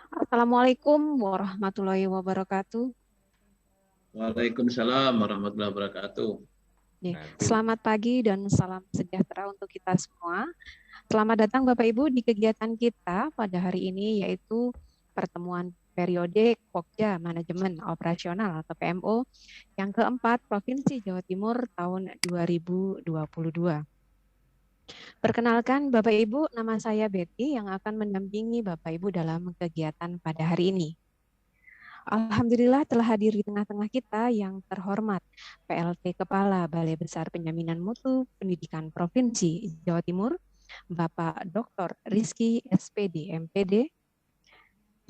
Assalamualaikum warahmatullahi wabarakatuh. Waalaikumsalam warahmatullahi wabarakatuh. Selamat pagi dan salam sejahtera untuk kita semua. Selamat datang Bapak Ibu di kegiatan kita pada hari ini, yaitu pertemuan periode Pokja Manajemen Operasional atau PMO yang keempat Provinsi Jawa Timur tahun 2022. Perkenalkan Bapak Ibu, nama saya Betty yang akan mendampingi Bapak Ibu dalam kegiatan pada hari ini. Alhamdulillah telah hadir di tengah-tengah kita yang terhormat PLT Kepala Balai Besar Penjaminan Mutu Pendidikan Provinsi Jawa Timur, Bapak Dr. Rizky SPD MPD,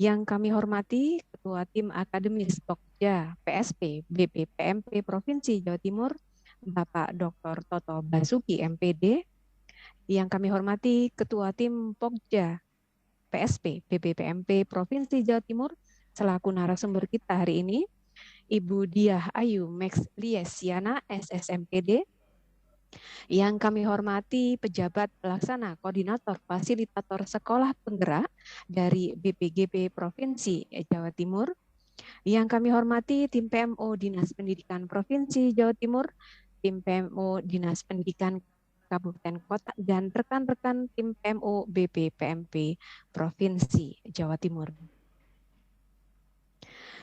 yang kami hormati Ketua Tim Akademis Pokja PSP BPPMP Provinsi Jawa Timur, Bapak Dr. Toto Basuki MPD, yang kami hormati Ketua Tim Pokja PSP BPPMP Provinsi Jawa Timur, selaku narasumber kita hari ini, Ibu Diah Ayu Max Liesiana, SSMPD, yang kami hormati pejabat pelaksana koordinator fasilitator sekolah penggerak dari BPGP Provinsi Jawa Timur, yang kami hormati tim PMO Dinas Pendidikan Provinsi Jawa Timur, tim PMO Dinas Pendidikan Kabupaten Kota, dan rekan-rekan tim PMO BPPMP Provinsi Jawa Timur.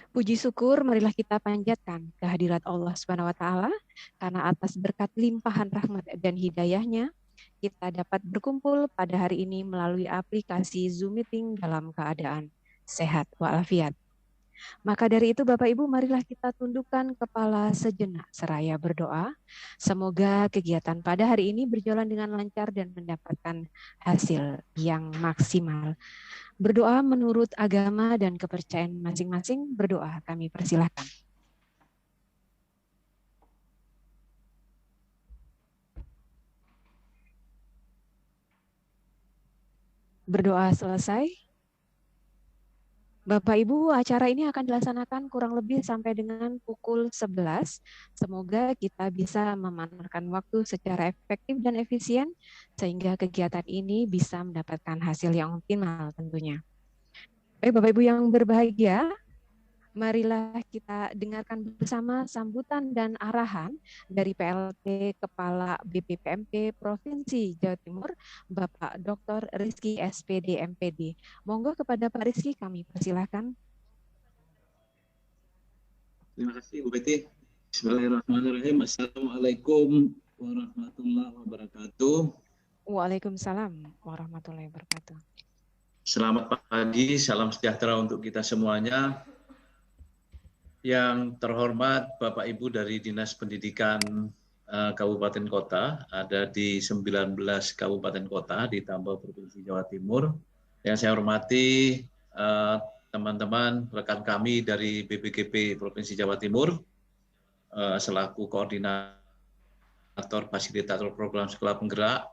Puji syukur marilah kita panjatkan kehadirat Allah Subhanahu wa taala, karena atas berkat limpahan rahmat dan hidayahnya kita dapat berkumpul pada hari ini melalui aplikasi Zoom Meeting dalam keadaan sehat walafiat. Maka dari itu Bapak Ibu, marilah kita tundukkan kepala sejenak seraya berdoa. Semoga kegiatan pada hari ini berjalan dengan lancar dan mendapatkan hasil yang maksimal. Berdoa menurut agama dan kepercayaan masing-masing. Berdoa kami persilahkan. Berdoa selesai. Bapak Ibu, acara ini akan dilaksanakan kurang lebih sampai dengan pukul 11. Semoga kita bisa memanfaatkan waktu secara efektif dan efisien sehingga kegiatan ini bisa mendapatkan hasil yang optimal tentunya. Baik Bapak Ibu yang berbahagia, marilah kita dengarkan bersama sambutan dan arahan dari PLT Kepala BPPMP Provinsi Jawa Timur, Bapak Dr. Rizky SPD MPD. Monggo kepada Pak Rizky kami persilahkan. Terima kasih Bu Betty. Bismillahirrahmanirrahim. Assalamualaikum warahmatullahi wabarakatuh. Waalaikumsalam warahmatullahi wabarakatuh. Selamat pagi, salam sejahtera untuk kita semuanya. Yang terhormat Bapak Ibu dari Dinas Pendidikan Kabupaten Kota, ada di 19 Kabupaten Kota ditambah Provinsi Jawa Timur. Yang saya hormati teman-teman rekan kami dari BPGP Provinsi Jawa Timur, selaku koordinator fasilitator program sekolah penggerak.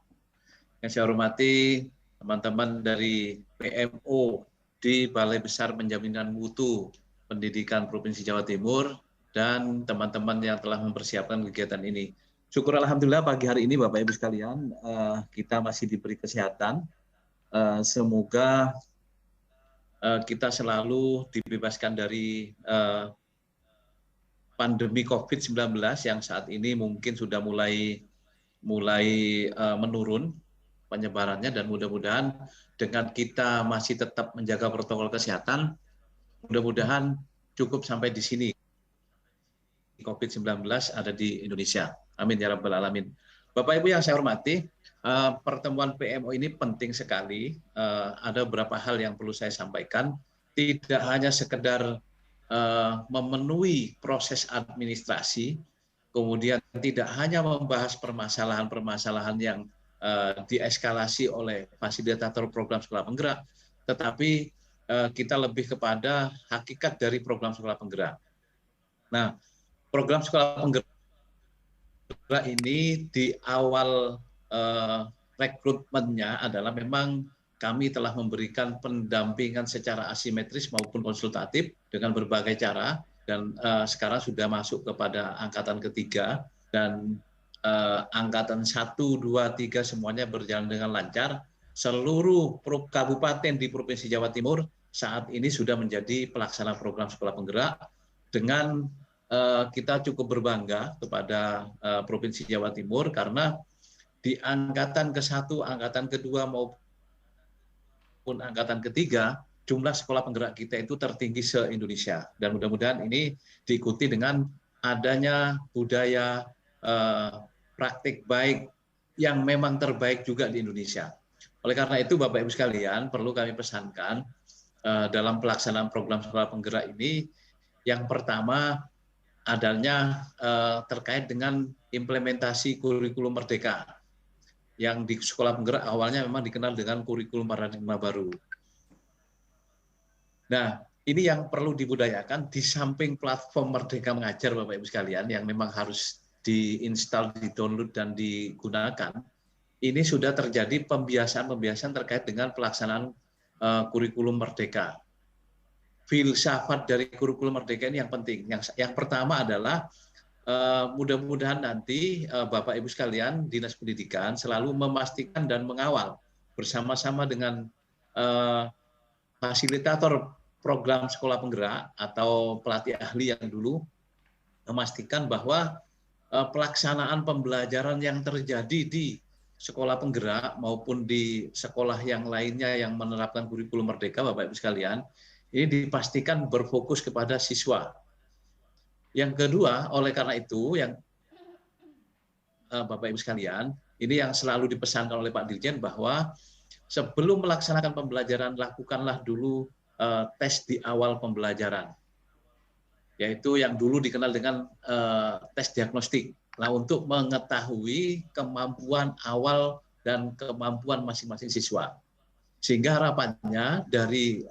Yang saya hormati teman-teman dari PMO di Balai Besar Penjaminan Mutu Pendidikan Provinsi Jawa Timur, dan teman-teman yang telah mempersiapkan kegiatan ini. Syukur alhamdulillah pagi hari ini Bapak Ibu sekalian, kita masih diberi kesehatan. Semoga kita selalu dibebaskan dari pandemi COVID-19 yang saat ini mungkin sudah mulai menurun penyebarannya, dan mudah-mudahan dengan kita masih tetap menjaga protokol kesehatan, mudah-mudahan cukup sampai di sini COVID-19 ada di Indonesia. Amin ya rabbal alamin. Bapak Ibu yang saya hormati, pertemuan PMO ini penting sekali. Ada beberapa hal yang perlu saya sampaikan. Tidak hanya sekedar memenuhi proses administrasi, kemudian tidak hanya membahas permasalahan-permasalahan yang dieskalasi oleh fasilitator program sekolah penggerak, tetapi kita lebih kepada hakikat dari program sekolah penggerak. Nah, program sekolah penggerak ini di awal rekrutmennya adalah memang kami telah memberikan pendampingan secara asimetris maupun konsultatif dengan berbagai cara, dan sekarang sudah masuk kepada angkatan ketiga, dan angkatan 1, 2, 3 semuanya berjalan dengan lancar. Seluruh kabupaten di Provinsi Jawa Timur saat ini sudah menjadi pelaksana program sekolah penggerak dengan kita cukup berbangga kepada Provinsi Jawa Timur karena di angkatan ke-1, angkatan kedua maupun angkatan ketiga, jumlah sekolah penggerak kita itu tertinggi se-Indonesia. Dan mudah-mudahan ini diikuti dengan adanya budaya praktik baik yang memang terbaik juga di Indonesia. Oleh karena itu, Bapak Ibu sekalian, perlu kami pesankan dalam pelaksanaan program sekolah penggerak ini, yang pertama adanya terkait dengan implementasi kurikulum merdeka yang di sekolah penggerak awalnya memang dikenal dengan kurikulum paradigma baru. Nah, ini yang perlu dibudayakan di samping platform Merdeka Mengajar, Bapak Ibu sekalian, yang memang harus diinstal, di-download, dan digunakan. Ini sudah terjadi pembiasaan-pembiasaan terkait dengan pelaksanaan kurikulum merdeka. Filsafat dari kurikulum merdeka ini yang penting. Yang pertama adalah mudah-mudahan nanti Bapak Ibu sekalian, Dinas Pendidikan selalu memastikan dan mengawal bersama-sama dengan fasilitator program sekolah penggerak atau pelatih ahli yang dulu, memastikan bahwa pelaksanaan pembelajaran yang terjadi di sekolah penggerak maupun di sekolah yang lainnya yang menerapkan kurikulum merdeka, Bapak Ibu sekalian, ini dipastikan berfokus kepada siswa. Yang kedua, oleh karena itu, yang Bapak Ibu sekalian, ini yang selalu dipesankan oleh Pak Dirjen bahwa sebelum melaksanakan pembelajaran, lakukanlah dulu tes di awal pembelajaran, yaitu yang dulu dikenal dengan tes diagnostik. Nah, untuk mengetahui kemampuan awal dan kemampuan masing-masing siswa. Sehingga harapannya dari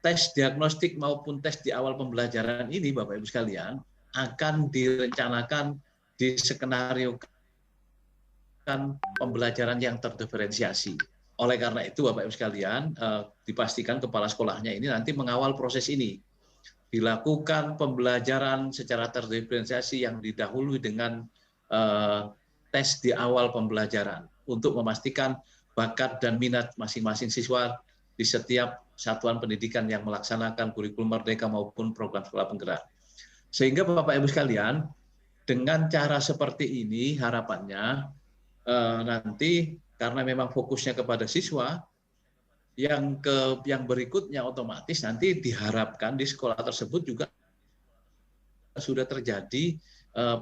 tes diagnostik maupun tes di awal pembelajaran ini, Bapak Ibu sekalian, akan direncanakan, diskenariokan pembelajaran yang terdiferensiasi. Oleh karena itu, Bapak Ibu sekalian, dipastikan kepala sekolahnya ini nanti mengawal proses ini. Dilakukan pembelajaran secara terdiferensiasi yang didahului dengan tes di awal pembelajaran untuk memastikan bakat dan minat masing-masing siswa di setiap satuan pendidikan yang melaksanakan kurikulum merdeka maupun program sekolah penggerak. Sehingga Bapak Ibu sekalian, dengan cara seperti ini harapannya nanti karena memang fokusnya kepada siswa, yang berikutnya otomatis nanti diharapkan di sekolah tersebut juga sudah terjadi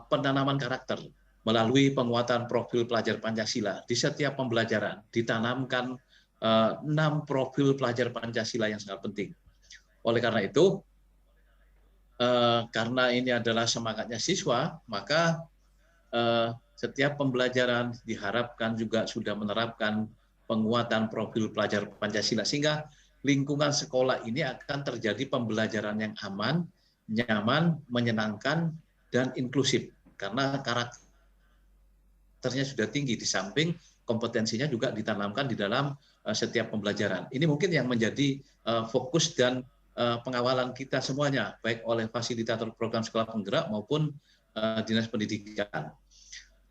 penanaman karakter melalui penguatan profil pelajar Pancasila di setiap pembelajaran, ditanamkan 6 profil pelajar Pancasila yang sangat penting. Oleh karena itu, karena ini adalah semangatnya siswa, maka setiap pembelajaran diharapkan juga sudah menerapkan penguatan profil pelajar Pancasila, sehingga lingkungan sekolah ini akan terjadi pembelajaran yang aman, nyaman, menyenangkan, dan inklusif. Karena karakternya sudah tinggi, di samping kompetensinya juga ditanamkan di dalam setiap pembelajaran. Ini mungkin yang menjadi fokus dan pengawalan kita semuanya, baik oleh fasilitator program sekolah penggerak maupun Dinas Pendidikan.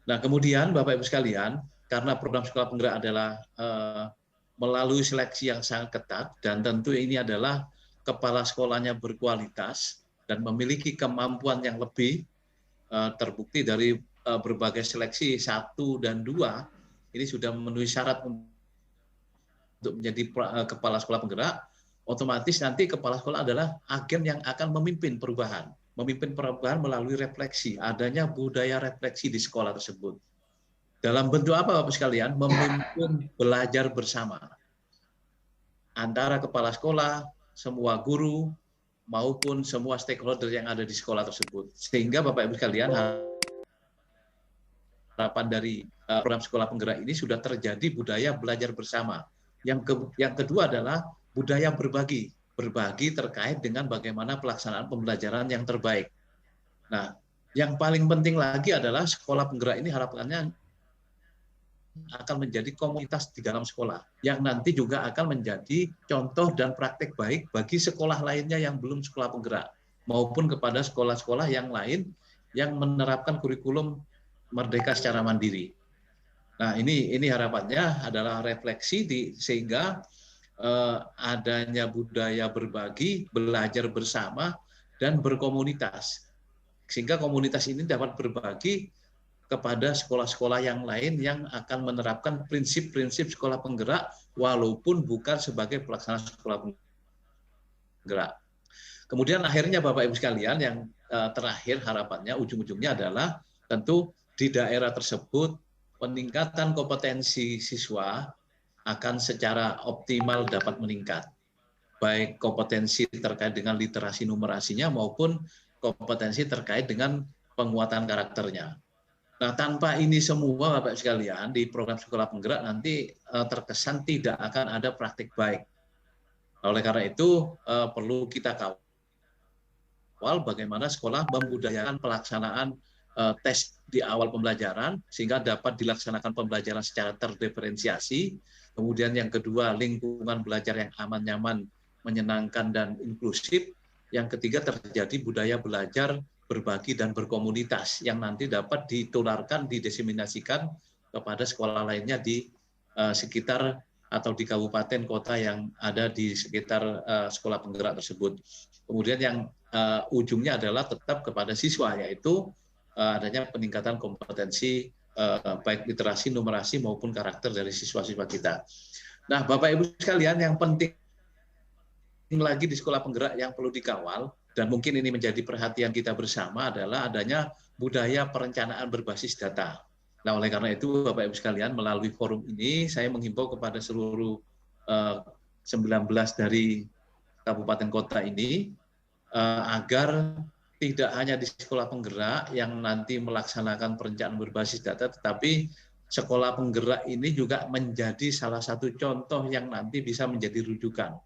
Nah, kemudian Bapak Ibu sekalian, karena program sekolah penggerak adalah melalui seleksi yang sangat ketat, dan tentu ini adalah kepala sekolahnya berkualitas dan memiliki kemampuan yang lebih, terbukti dari berbagai seleksi 1 dan 2, ini sudah memenuhi syarat untuk menjadi kepala sekolah penggerak. Otomatis nanti kepala sekolah adalah agen yang akan memimpin perubahan melalui refleksi, adanya budaya refleksi di sekolah tersebut. Dalam bentuk apa, Bapak sekalian? Memimpin belajar bersama antara kepala sekolah, semua guru, maupun semua stakeholder yang ada di sekolah tersebut. Sehingga Bapak Ibu sekalian, harapan dari program sekolah penggerak ini sudah terjadi budaya belajar bersama. Yang kedua adalah budaya berbagi terkait dengan bagaimana pelaksanaan pembelajaran yang terbaik. Nah, yang paling penting lagi adalah sekolah penggerak ini harapannya akan menjadi komunitas di dalam sekolah, yang nanti juga akan menjadi contoh dan praktek baik bagi sekolah lainnya yang belum sekolah penggerak, maupun kepada sekolah-sekolah yang lain yang menerapkan kurikulum merdeka secara mandiri. Nah, ini harapannya adalah refleksi sehingga adanya budaya berbagi, belajar bersama, dan berkomunitas. Sehingga komunitas ini dapat berbagi kepada sekolah-sekolah yang lain yang akan menerapkan prinsip-prinsip sekolah penggerak walaupun bukan sebagai pelaksana sekolah penggerak. Kemudian akhirnya Bapak Ibu sekalian yang terakhir harapannya ujung-ujungnya adalah tentu di daerah tersebut peningkatan kompetensi siswa akan secara optimal dapat meningkat. Baik kompetensi terkait dengan literasi numerasinya maupun kompetensi terkait dengan penguatan karakternya. Nah, tanpa ini semua Bapak sekalian di program sekolah penggerak nanti terkesan tidak akan ada praktik baik. Oleh karena itu perlu kita kawal bagaimana sekolah membudayakan pelaksanaan tes di awal pembelajaran sehingga dapat dilaksanakan pembelajaran secara terdiferensiasi. Kemudian yang kedua, lingkungan belajar yang aman, nyaman, menyenangkan, dan inklusif. Yang ketiga, terjadi budaya belajar berbagi dan berkomunitas yang nanti dapat ditularkan, didiseminasikan kepada sekolah lainnya di sekitar atau di kabupaten kota yang ada di sekitar sekolah penggerak tersebut. Kemudian yang ujungnya adalah tetap kepada siswa, yaitu adanya peningkatan kompetensi baik literasi, numerasi maupun karakter dari siswa-siswa kita. Nah, Bapak Ibu sekalian, yang penting lagi di sekolah penggerak yang perlu dikawal dan mungkin ini menjadi perhatian kita bersama adalah adanya budaya perencanaan berbasis data. Nah, oleh karena itu Bapak Ibu sekalian, melalui forum ini saya menghimbau kepada seluruh 19 dari kabupaten kota ini agar tidak hanya di sekolah penggerak yang nanti melaksanakan perencanaan berbasis data, tetapi sekolah penggerak ini juga menjadi salah satu contoh yang nanti bisa menjadi rujukan.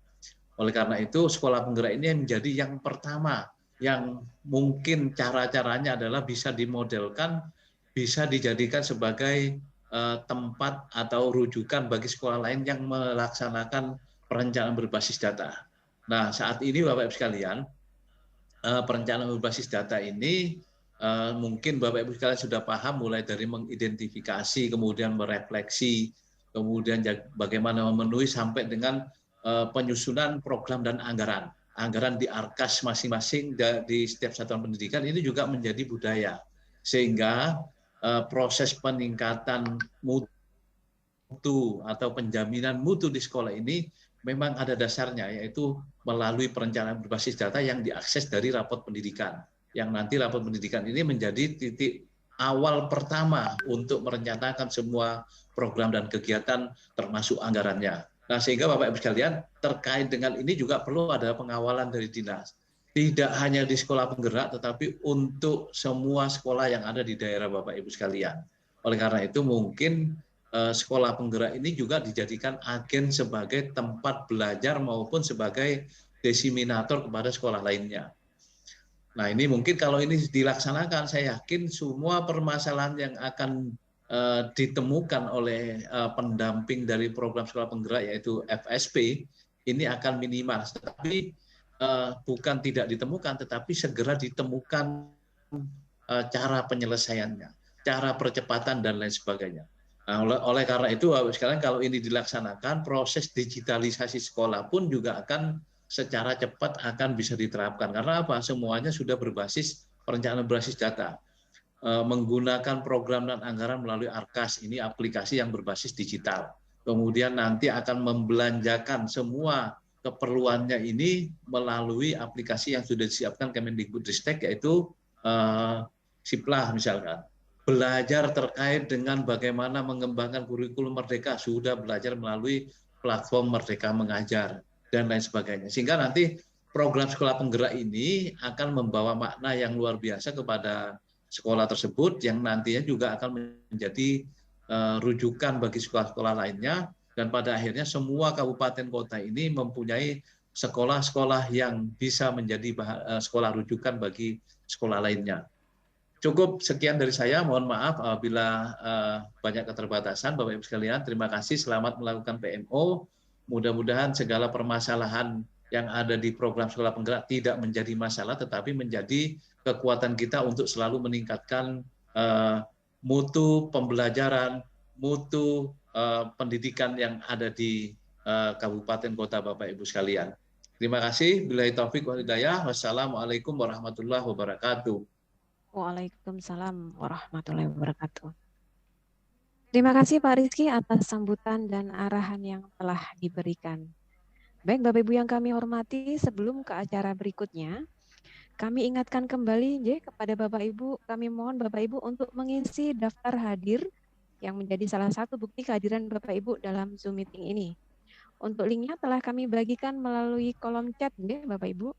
Oleh karena itu, sekolah penggerak ini menjadi yang pertama yang mungkin cara-caranya adalah bisa dimodelkan, bisa dijadikan sebagai tempat atau rujukan bagi sekolah lain yang melaksanakan perencanaan berbasis data. Nah, saat ini Bapak Ibu sekalian, perencanaan berbasis data ini mungkin Bapak Ibu sekalian sudah paham mulai dari mengidentifikasi, kemudian merefleksi, kemudian bagaimana memenuhi sampai dengan penyusunan program dan anggaran. Anggaran di arkas masing-masing di setiap satuan pendidikan ini juga menjadi budaya. Sehingga proses peningkatan mutu atau penjaminan mutu di sekolah ini memang ada dasarnya, yaitu melalui perencanaan berbasis data yang diakses dari rapot pendidikan. Yang nanti rapot pendidikan ini menjadi titik awal pertama untuk merencanakan semua program dan kegiatan termasuk anggarannya. Nah, sehingga Bapak Ibu sekalian, terkait dengan ini juga perlu ada pengawalan dari dinas. Tidak hanya di sekolah penggerak, tetapi untuk semua sekolah yang ada di daerah Bapak Ibu sekalian. Oleh karena itu mungkin sekolah penggerak ini juga dijadikan agen sebagai tempat belajar maupun sebagai diseminator kepada sekolah lainnya. Nah, ini mungkin kalau ini dilaksanakan, saya yakin semua permasalahan yang akan ditemukan oleh pendamping dari program sekolah penggerak yaitu FSP ini akan minimal, tetapi bukan tidak ditemukan, tetapi segera ditemukan cara penyelesaiannya, cara percepatan dan lain sebagainya. Nah, oleh karena itu sekarang kalau ini dilaksanakan, proses digitalisasi sekolah pun juga akan secara cepat akan bisa diterapkan. Karena apa? Semuanya sudah berbasis perencanaan berbasis data. Menggunakan program dan anggaran melalui Arkas, ini aplikasi yang berbasis digital. Kemudian nanti akan membelanjakan semua keperluannya ini melalui aplikasi yang sudah disiapkan Kemendikbudristek, yaitu Siplah misalkan. Belajar terkait dengan bagaimana mengembangkan kurikulum Merdeka, sudah belajar melalui platform Merdeka Mengajar, dan lain sebagainya. Sehingga nanti program sekolah penggerak ini akan membawa makna yang luar biasa kepada sekolah tersebut yang nantinya juga akan menjadi rujukan bagi sekolah-sekolah lainnya, dan pada akhirnya semua kabupaten kota ini mempunyai sekolah-sekolah yang bisa menjadi sekolah rujukan bagi sekolah lainnya. Cukup sekian dari saya, mohon maaf apabila banyak keterbatasan. Bapak Ibu sekalian, terima kasih, selamat melakukan PMO. Mudah-mudahan segala permasalahan yang ada di program sekolah penggerak tidak menjadi masalah, tetapi menjadi kekuatan kita untuk selalu meningkatkan mutu pembelajaran, mutu pendidikan yang ada di kabupaten kota Bapak Ibu sekalian. Terima kasih. Billahi taufik wal hidayah. Wassalamualaikum warahmatullahi wabarakatuh. Waalaikumsalam warahmatullahi wabarakatuh. Terima kasih Pak Rizky atas sambutan dan arahan yang telah diberikan. Baik Bapak Ibu yang kami hormati, sebelum ke acara berikutnya, kami ingatkan kembali kepada Bapak Ibu, kami mohon Bapak Ibu untuk mengisi daftar hadir yang menjadi salah satu bukti kehadiran Bapak Ibu dalam Zoom meeting ini. Untuk linknya telah kami bagikan melalui kolom chat Bapak Ibu.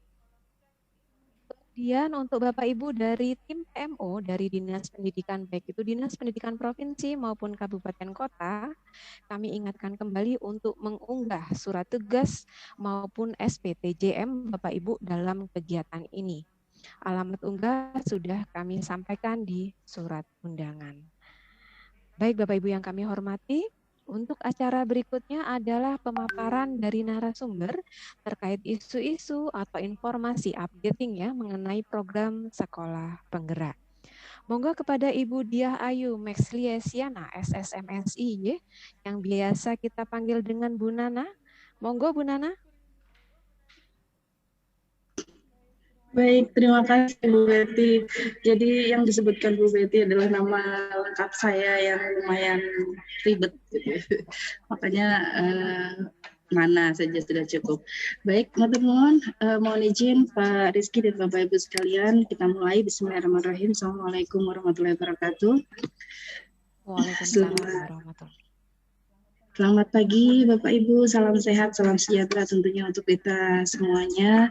Kemudian untuk Bapak Ibu dari tim PMO dari Dinas Pendidikan, baik itu Dinas Pendidikan Provinsi maupun Kabupaten Kota, kami ingatkan kembali untuk mengunggah surat tugas maupun SPTJM Bapak Ibu dalam kegiatan ini. Alamat unggah sudah kami sampaikan di surat undangan. Baik Bapak Ibu yang kami hormati, untuk acara berikutnya adalah pemaparan dari narasumber terkait isu-isu atau informasi updating mengenai program sekolah penggerak. Monggo kepada Ibu Diah Ayu Maxliesiana SSMSI yang biasa kita panggil dengan Bu Nana. Monggo Bu Nana. Baik, terima kasih Bu Betty. Jadi yang disebutkan Bu Betty adalah nama lengkap saya yang lumayan ribet. Makanya Nana saja sudah cukup. Baik, mohon izin Pak Rizky dan Bapak Ibu sekalian, kita mulai. Bismillahirrahmanirrahim. Assalamualaikum warahmatullahi wabarakatuh. Waalaikumsalam warahmatullahi. Selamat pagi Bapak Ibu, salam sehat, salam sejahtera tentunya untuk kita semuanya.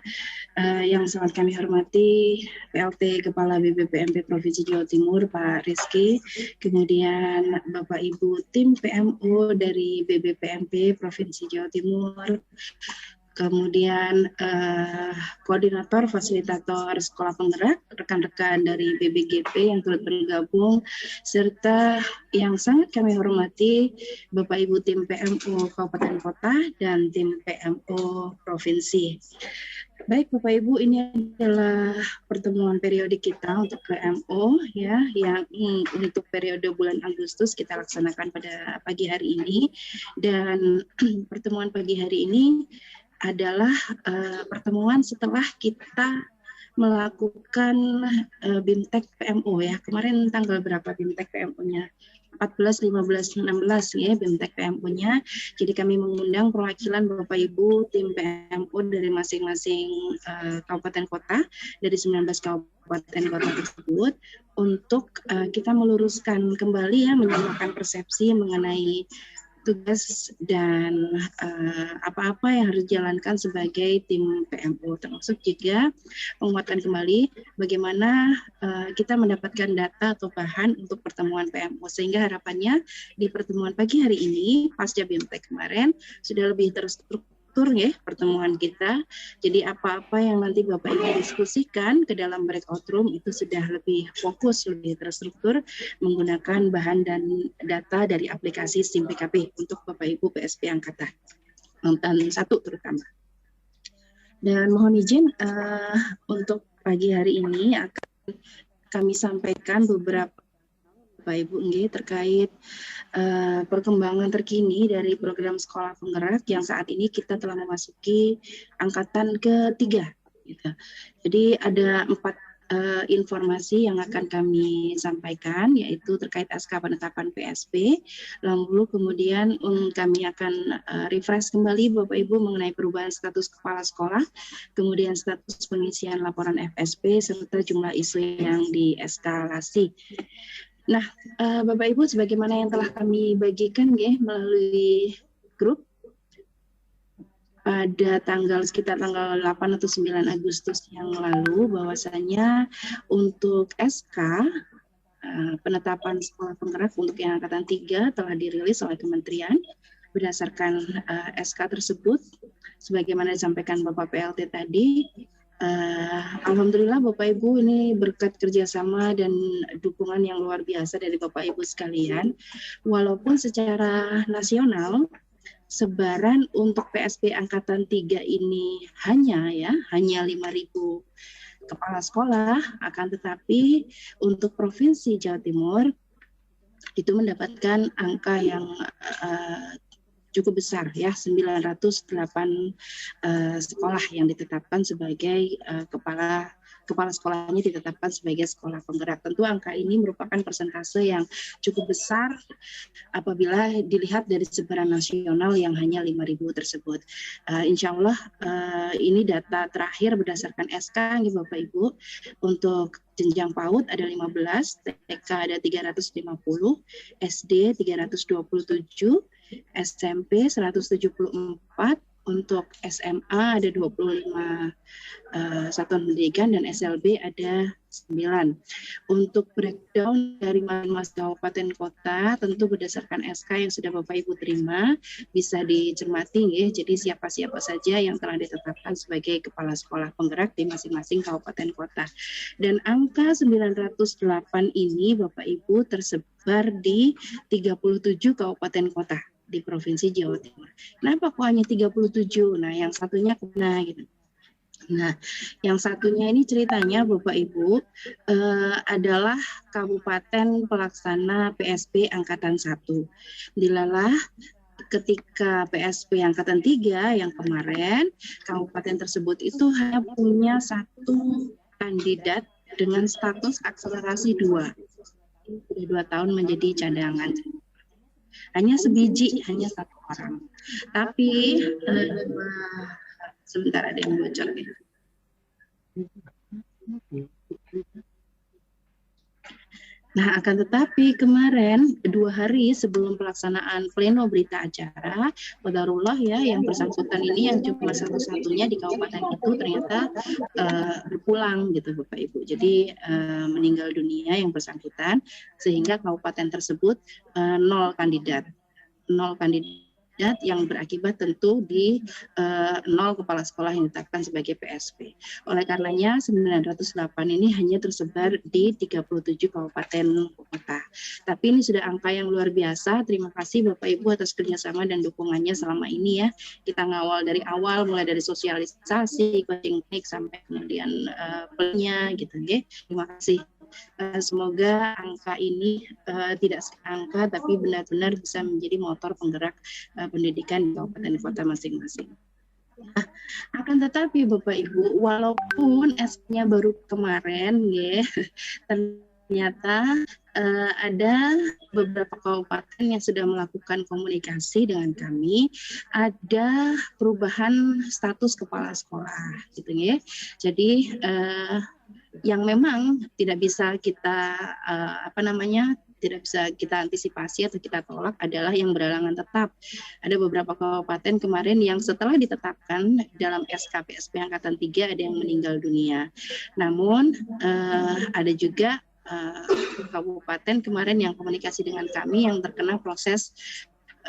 Yang sangat kami hormati PLT Kepala BBPMP Provinsi Jawa Timur Pak Rizky, kemudian Bapak Ibu tim PMO dari BBPMP Provinsi Jawa Timur, kemudian koordinator fasilitator sekolah penggerak, rekan-rekan dari BBGP yang turut bergabung, serta yang sangat kami hormati Bapak Ibu tim PMO Kabupaten Kota dan tim PMO Provinsi. Baik Bapak Ibu, ini adalah pertemuan periodik kita untuk PMO yang untuk periode bulan Agustus kita laksanakan pada pagi hari ini, dan pertemuan pagi hari ini adalah pertemuan setelah kita melakukan BIMTEK PMO Kemarin tanggal berapa BIMTEK PMO-nya? 14, 15, 16 BIMTEK PMO-nya. Jadi kami mengundang perwakilan Bapak Ibu tim PMO dari masing-masing kabupaten kota dari 19 kabupaten kota tersebut untuk kita meluruskan kembali menyamakan persepsi mengenai tugas dan apa-apa yang harus dijalankan sebagai tim PMO, termasuk juga penguatan kembali bagaimana kita mendapatkan data atau bahan untuk pertemuan PMO, sehingga harapannya di pertemuan pagi hari ini pasca BIMTEK kemarin sudah lebih terstruktur pertemuan kita. Jadi apa-apa yang nanti Bapak Ibu diskusikan ke dalam breakout room itu sudah lebih fokus, lebih terstruktur menggunakan bahan dan data dari aplikasi SIM PKP untuk Bapak Ibu PSP Angkatan 1 terutama. Dan mohon izin untuk pagi hari ini akan kami sampaikan beberapa Bapak Ibu terkait perkembangan terkini dari program sekolah penggerak yang saat ini kita telah memasuki angkatan ketiga. Jadi ada 4 informasi yang akan kami sampaikan, yaitu terkait SK penetapan PSP, lalu kemudian kami akan refresh kembali Bapak Ibu mengenai perubahan status kepala sekolah, kemudian status pengisian laporan FSP, serta jumlah isu yang dieskalasi. Nah, Bapak Ibu, sebagaimana yang telah kami bagikan melalui grup pada sekitar tanggal 8 atau 9 Agustus yang lalu, bahwasanya untuk SK penetapan sekolah penggerak untuk yang angkatan 3 telah dirilis oleh Kementerian berdasarkan SK tersebut, sebagaimana disampaikan Bapak PLT tadi. Alhamdulillah Bapak Ibu, ini berkat kerjasama dan dukungan yang luar biasa dari Bapak Ibu sekalian. Walaupun secara nasional sebaran untuk PSP Angkatan 3 ini hanya 5.000 kepala sekolah, akan tetapi untuk Provinsi Jawa Timur itu mendapatkan angka yang cukup besar ya, 908 sekolah yang ditetapkan sebagai kepala sekolahnya ditetapkan sebagai sekolah penggerak. Tentu angka ini merupakan persentase yang cukup besar apabila dilihat dari sebaran nasional yang hanya 5.000 tersebut. Insya Allah ini data terakhir berdasarkan SK nih Bapak Ibu. Untuk jenjang PAUD ada 15, TK ada 350, SD 327, SMP 174, untuk SMA ada 25 satuan pendidikan dan SLB ada 9. Untuk breakdown dari masing-masing kabupaten kota tentu berdasarkan SK yang sudah Bapak Ibu terima bisa dicermati ya. Jadi siapa-siapa saja yang telah ditetapkan sebagai kepala sekolah penggerak di masing-masing kabupaten kota. Dan angka 908 ini Bapak Ibu tersebar di 37 kabupaten kota di Provinsi Jawa Timur. Kenapa kok hanya 37? Nah, yang satunya kemana gitu. Nah, yang satunya ini ceritanya Bapak Ibu adalah Kabupaten Pelaksana PSP Angkatan 1. Dilalah ketika PSP Angkatan 3 yang kemarin, kabupaten tersebut itu hanya punya 1 kandidat dengan status akselerasi 2. Sudah 2 tahun menjadi cadangan. Hanya sebiji, hanya 1 orang. Tapi sebentar ada yang bocor ya. Nah, akan tetapi kemarin 2 hari sebelum pelaksanaan pleno berita acara, qadarullah ya, yang bersangkutan ini yang cuma satu-satunya di kabupaten itu ternyata berpulang gitu Bapak Ibu. Jadi meninggal dunia yang bersangkutan sehingga kabupaten tersebut 0 kandidat. 0 kandidat yang berakibat tentu di 0 kepala sekolah yang ditetapkan sebagai PSP. Oleh karenanya 908 ini hanya tersebar di 37 kabupaten kota. Tapi ini sudah angka yang luar biasa. Terima kasih Bapak Ibu atas kerjasama dan dukungannya selama ini ya. Kita ngawal dari awal, mulai dari sosialisasi, coaching sampai kemudian pelnya gitu ya. Terima kasih. Semoga angka ini tidak seangka tapi benar-benar bisa menjadi motor penggerak pendidikan di kabupaten kota masing-masing. Nah, akan tetapi Bapak Ibu, walaupun S-nya baru kemarin ya, ternyata ada beberapa kabupaten yang sudah melakukan komunikasi dengan kami, ada perubahan status kepala sekolah gitu ya. Jadi yang memang tidak bisa kita tidak bisa kita antisipasi atau kita tolak adalah yang berhalangan tetap. Ada beberapa kabupaten kemarin yang setelah ditetapkan dalam SK PSP Angkatan 3 ada yang meninggal dunia. Namun ada juga kabupaten kemarin yang komunikasi dengan kami yang terkena proses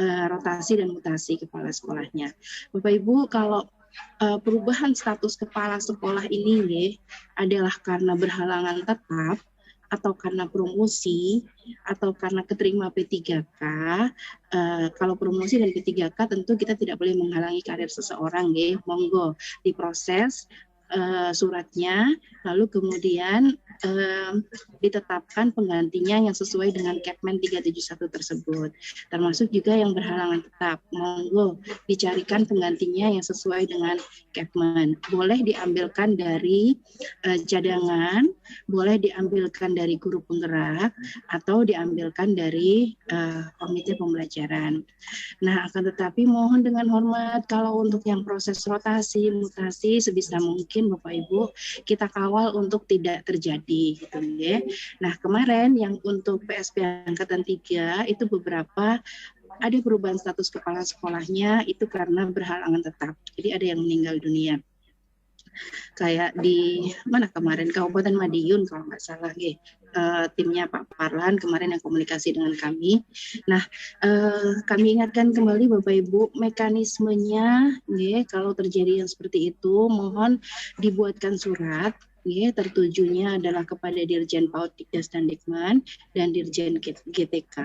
rotasi dan mutasi kepala sekolahnya. Bapak Ibu, kalau perubahan status kepala sekolah ini adalah karena berhalangan tetap atau karena promosi atau karena keterima P3K. Kalau promosi dan P3K tentu kita tidak boleh menghalangi karir seseorang ya. Monggo diproses suratnya, lalu kemudian ditetapkan penggantinya yang sesuai dengan Kepmen 371 tersebut. Termasuk juga yang berhalangan tetap. Monggo dicarikan penggantinya yang sesuai dengan Kepmen. Boleh diambilkan dari cadangan, boleh diambilkan dari guru penggerak, atau diambilkan dari komite pembelajaran. Nah, akan tetapi mohon dengan hormat kalau untuk yang proses rotasi, mutasi sebisa mungkin Bapak Ibu kita kawal untuk tidak terjadi gitu ya. Nah, kemarin yang untuk PSP Angkatan 3 itu beberapa ada perubahan status kepala sekolahnya itu karena berhalangan tetap. Jadi ada yang meninggal dunia. Kayak di mana kemarin Kabupaten Madiun kalau nggak salah ya. Timnya Pak Parlan kemarin yang komunikasi dengan kami. Nah, kami ingatkan kembali Bapak Ibu mekanismenya ya, kalau terjadi yang seperti itu mohon dibuatkan surat. Ya, tertujunya adalah kepada Dirjen PAUD Dikdas dan Dikman dan Dirjen GTK.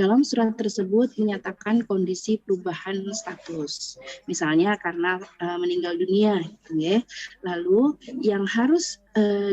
Dalam surat tersebut menyatakan kondisi perubahan status, misalnya karena meninggal dunia, ya. Lalu yang harus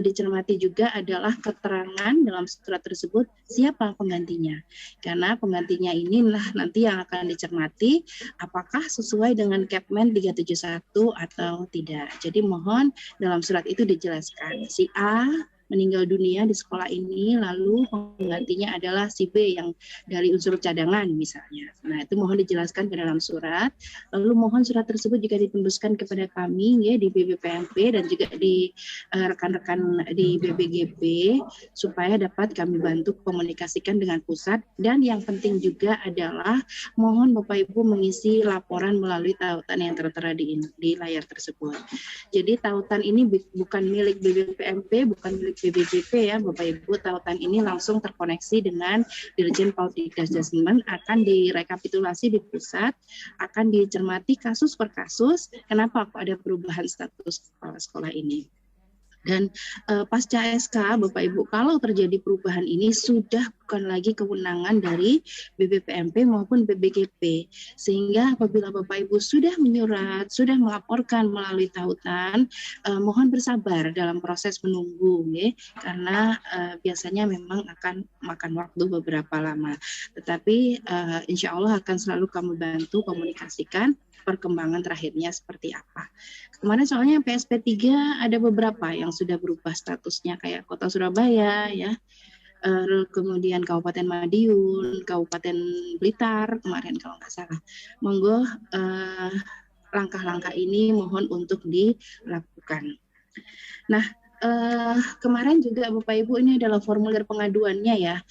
dicermati juga adalah keterangan dalam surat tersebut siapa penggantinya. Karena penggantinya inilah nanti yang akan dicermati apakah sesuai dengan Kepmen 371 atau tidak. Jadi mohon dalam surat itu dijelaskan si A meninggal dunia di sekolah ini, lalu penggantinya adalah si B yang dari unsur cadangan misalnya. Nah, itu mohon dijelaskan ke dalam surat. Lalu mohon surat tersebut juga ditembuskan kepada kami ya di BBPMP dan juga di rekan-rekan di BBGP supaya dapat kami bantu komunikasikan dengan pusat. Dan yang penting juga adalah mohon Bapak Ibu mengisi laporan melalui tautan yang tertera di layar tersebut. Jadi tautan ini bukan milik BBPMP, bukan milik BBGP ya Bapak Ibu. Tautan ini langsung terkoneksi dengan Dirjen Poltekkes Jasmen, akan direkapitulasi di pusat, akan dicermati kasus per kasus kenapa kok ada perubahan status kepala sekolah ini. Dan pasca SK Bapak Ibu, kalau terjadi perubahan ini sudah bukan lagi kewenangan dari BBPMP maupun BBGP, sehingga apabila Bapak Ibu sudah menyurat, sudah melaporkan melalui tautan, mohon bersabar dalam proses menunggu ya, karena biasanya memang akan makan waktu beberapa lama, tetapi insya Allah akan selalu kami bantu komunikasikan perkembangan terakhirnya seperti apa. Kemarin soalnya PSP 3 ada beberapa yang sudah berubah statusnya, kayak Kota Surabaya ya, kemudian Kabupaten Madiun, Kabupaten Blitar kemarin kalau nggak salah. Monggo langkah-langkah ini mohon untuk dilakukan. Nah, kemarin juga Bapak Ibu ini adalah formulir pengaduannya ya.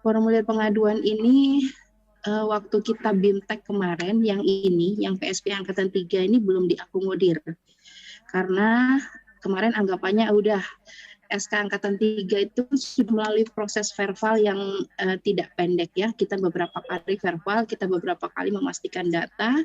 Formulir pengaduan ini waktu kita BIMTEK kemarin yang PSP Angkatan 3 ini belum diakomodir. Karena kemarin anggapannya udah SK Angkatan 3 itu sudah melalui proses verbal yang tidak pendek ya. Kita beberapa kali verbal, kita beberapa kali memastikan data.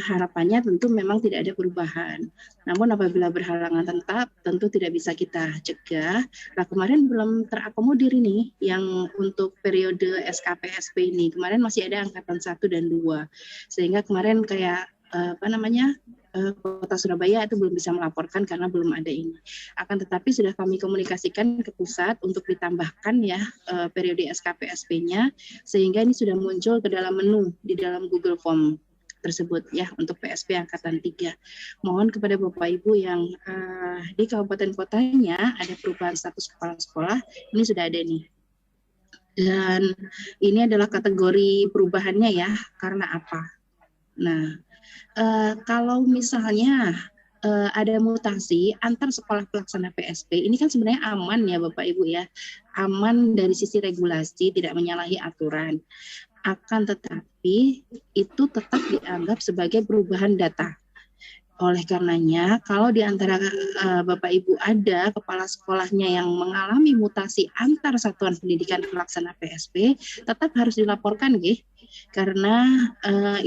Harapannya tentu memang tidak ada perubahan. Namun apabila berhalangan tetap, tentu tidak bisa kita cegah. Nah kemarin belum terakomodir ini yang untuk periode SKPSP ini. Kemarin masih ada Angkatan 1 dan 2. Sehingga kemarin kayak Kota Surabaya itu belum bisa melaporkan karena belum ada ini. Akan tetapi sudah kami komunikasikan ke pusat untuk ditambahkan ya periode SKPSP-nya, sehingga ini sudah muncul ke dalam menu di dalam Google Form tersebut ya untuk PSP Angkatan 3. Mohon kepada Bapak Ibu yang di kabupaten kotanya ada perubahan status kepala sekolah, ini sudah ada nih. Dan ini adalah kategori perubahannya ya, karena apa? Nah, kalau misalnya ada mutasi antar sekolah pelaksana PSP, ini kan sebenarnya aman ya Bapak Ibu ya, aman dari sisi regulasi, tidak menyalahi aturan. Akan tetapi itu tetap dianggap sebagai perubahan data. Oleh karenanya, kalau di antara Bapak Ibu ada kepala sekolahnya yang mengalami mutasi antar satuan pendidikan pelaksana PSP, tetap harus dilaporkan, karena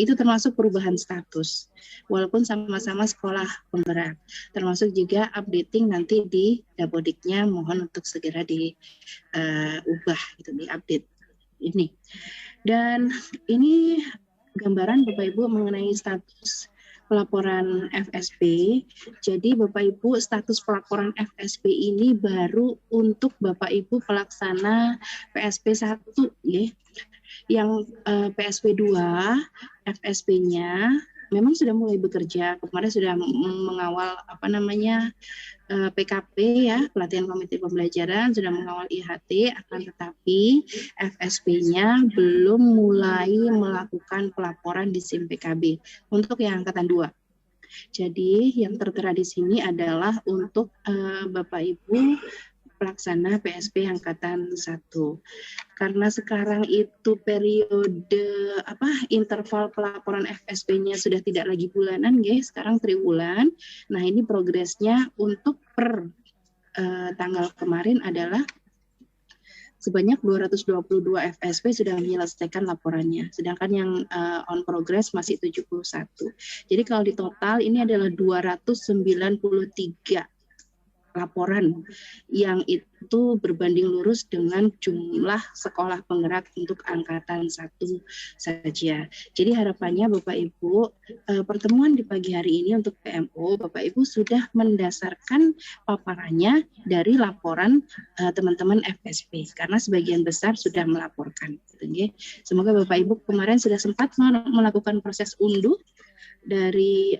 itu termasuk perubahan status. Walaupun sama-sama sekolah penggerak, termasuk juga updating nanti di Dapodiknya, mohon untuk segera diubah, diupdate ini. Dan ini gambaran Bapak Ibu mengenai status pelaporan FSP. Jadi Bapak Ibu status pelaporan FSP ini baru untuk Bapak Ibu pelaksana PSP 1 ya. Yang PSP 2 FSP-nya memang sudah mulai bekerja. Kemarin sudah mengawal PKP ya, pelatihan komite pembelajaran, sudah mengawal IHT, akan tetapi FSP-nya belum mulai melakukan pelaporan di SIM PKB untuk yang Angkatan 2. Jadi yang tertera di sini adalah untuk Bapak Ibu pelaksana PSP Angkatan 1. Karena sekarang itu periode interval pelaporan FSP-nya sudah tidak lagi bulanan, sekarang triwulan. Nah, ini progresnya untuk per tanggal kemarin adalah sebanyak 222 FSP sudah menyelesaikan laporannya, sedangkan yang on progress masih 71. Jadi kalau di total ini adalah 293 laporan yang itu berbanding lurus dengan jumlah sekolah penggerak untuk angkatan 1 saja. Jadi harapannya Bapak Ibu, pertemuan di pagi hari ini untuk PMO, Bapak Ibu sudah mendasarkan paparannya dari laporan teman-teman FSP, karena sebagian besar sudah melaporkan. Semoga Bapak Ibu kemarin sudah sempat melakukan proses unduh dari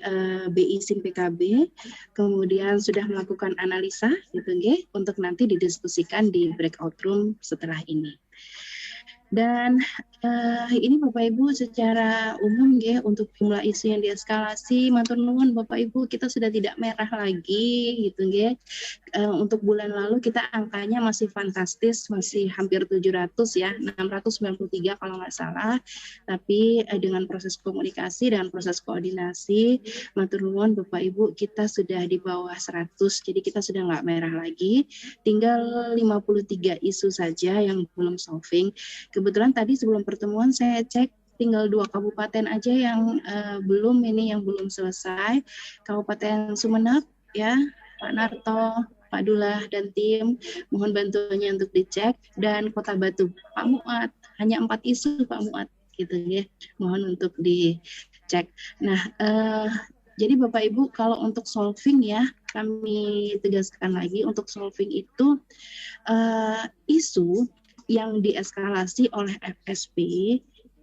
BI SIM PKB, kemudian sudah melakukan analisa gitu untuk nanti didiskusikan di breakout room setelah ini. Dan ini Bapak Ibu secara umum untuk jumlah isu yang dieskalasi, matur nuwun Bapak Ibu, kita sudah tidak merah lagi gitu untuk bulan lalu kita angkanya masih fantastis, masih hampir 700 ya, 693 kalau nggak salah. Tapi dengan proses komunikasi dan proses koordinasi, matur nuwun Bapak Ibu, kita sudah di bawah 100, jadi kita sudah nggak merah lagi. Tinggal 53 isu saja yang belum solving. Kebetulan tadi sebelum pertemuan saya cek tinggal 2 kabupaten aja yang belum selesai. Kabupaten Sumeneb ya, Pak Narto, Pak Dullah dan tim, mohon bantuannya untuk dicek, dan Kota Batu, Pak Muat, hanya 4 isu Pak Muat gitu ya, mohon untuk dicek. Nah, jadi Bapak Ibu kalau untuk solving ya, kami tegaskan lagi untuk solving itu isu yang dieskalasi oleh FSP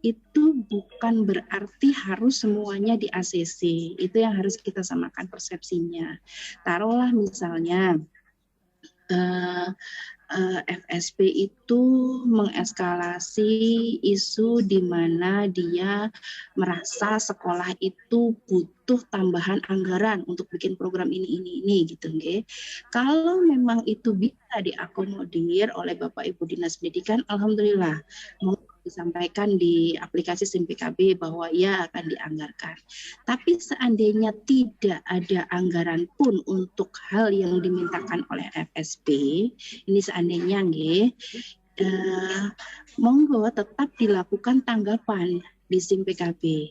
itu bukan berarti harus semuanya di ACC. Itu yang harus kita samakan persepsinya. Taruhlah misalnya FSP itu mengeskalasi isu di mana dia merasa sekolah itu butuh tambahan anggaran untuk bikin program ini gitu nggih. Kalau memang itu bisa diakomodir oleh Bapak Ibu Dinas Pendidikan, alhamdulillah disampaikan di aplikasi SIM PKB bahwa ya akan dianggarkan. Tapi seandainya tidak ada anggaran pun untuk hal yang dimintakan oleh FSP, ini seandainya monggo tetap dilakukan tanggapan di SIM PKB.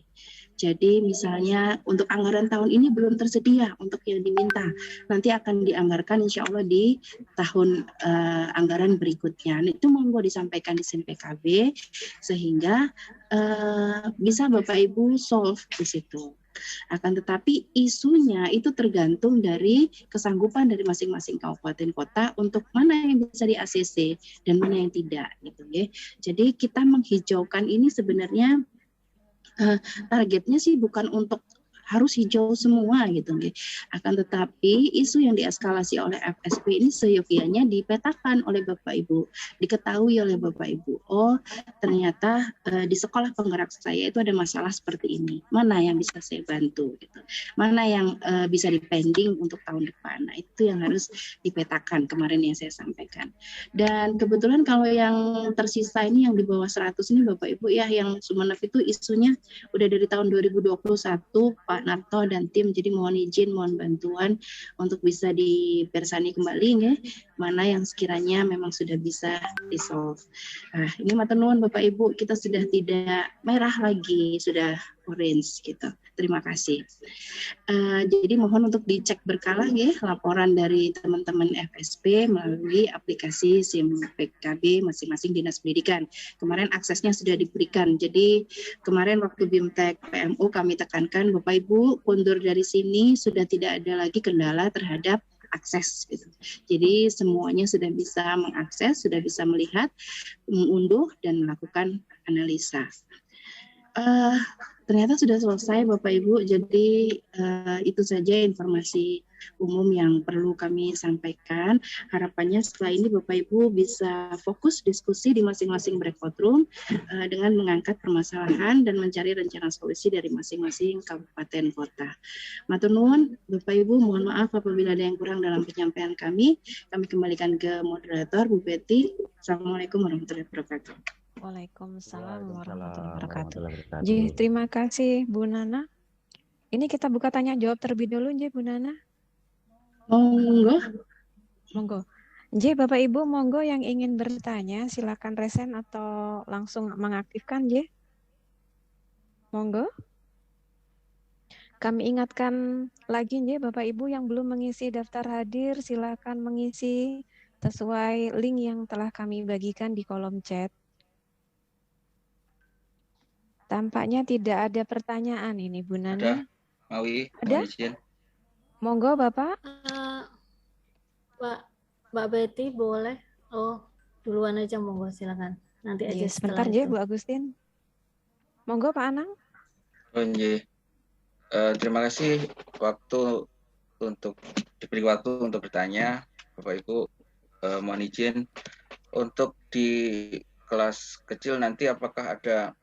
Jadi misalnya untuk anggaran tahun ini belum tersedia untuk yang diminta, nanti akan dianggarkan insya Allah di tahun anggaran berikutnya. Itu monggo disampaikan di SIM PKB sehingga bisa Bapak Ibu solve di situ. Akan tetapi isunya itu tergantung dari kesanggupan dari masing-masing kabupaten kota untuk mana yang bisa di ACC dan mana yang tidak gitu ya. Jadi kita menghijaukan ini sebenarnya targetnya sih bukan untuk harus hijau semua gitu. Akan tetapi isu yang dieskalasi oleh FSP ini seyogianya dipetakan oleh Bapak Ibu, diketahui oleh Bapak Ibu. Oh ternyata di sekolah penggerak saya itu ada masalah seperti ini. Mana yang bisa saya bantu? Gitu. Mana yang bisa dipending untuk tahun depan? Nah itu yang harus dipetakan kemarin yang saya sampaikan. Dan kebetulan kalau yang tersisa ini yang di bawah 100 ini Bapak Ibu ya, yang Sumeneb itu isunya udah dari tahun 2021 Pak Narto dan tim, jadi mohon izin, mohon bantuan untuk bisa dipersani kembali ya, mana yang sekiranya memang sudah bisa di-solve. Nah, ini matur nuwun Bapak Ibu, kita sudah tidak merah lagi, sudah orange gitu. Terima kasih. Jadi mohon untuk dicek berkala ya laporan dari teman-teman FSP melalui aplikasi SIM PKB masing-masing Dinas Pendidikan. Kemarin aksesnya sudah diberikan. Jadi kemarin waktu BIMTEK PMU kami tekankan Bapak Ibu kundur dari sini sudah tidak ada lagi kendala terhadap akses gitu. Jadi semuanya sudah bisa mengakses, sudah bisa melihat, mengunduh dan melakukan analisa. Ternyata sudah selesai Bapak Ibu, jadi itu saja informasi umum yang perlu kami sampaikan. Harapannya setelah ini Bapak Ibu bisa fokus diskusi di masing-masing breakout room dengan mengangkat permasalahan dan mencari rencana solusi dari masing-masing kabupaten kota. Matur nuwun Bapak Ibu, mohon maaf apabila ada yang kurang dalam penyampaian kami. Kami kembalikan ke moderator Bu Betty. Assalamualaikum warahmatullahi wabarakatuh. Waalaikumsalam warahmatullahi wabarakatuh. Jadi terima kasih Bu Nana. Ini kita buka tanya jawab terlebih dulu Nji Bu Nana. Monggo. Monggo. Nji Bapak Ibu monggo yang ingin bertanya silakan resen atau langsung mengaktifkan Nji. Monggo. Kami ingatkan lagi nggih Bapak Ibu yang belum mengisi daftar hadir, silakan mengisi sesuai link yang telah kami bagikan di kolom chat. Tampaknya tidak ada pertanyaan ini Bu Nana. Ada, Mawi, ada? mohon izin. Monggo Bapak. Mbak Betty boleh? Oh, duluan aja monggo silakan. Nanti aja Sebentar setelah ya itu. Bu Agustin. Monggo Pak Anang. Oh, terima kasih diberi waktu untuk bertanya, Bapak Ibu. Mohon izin untuk di kelas kecil nanti apakah ada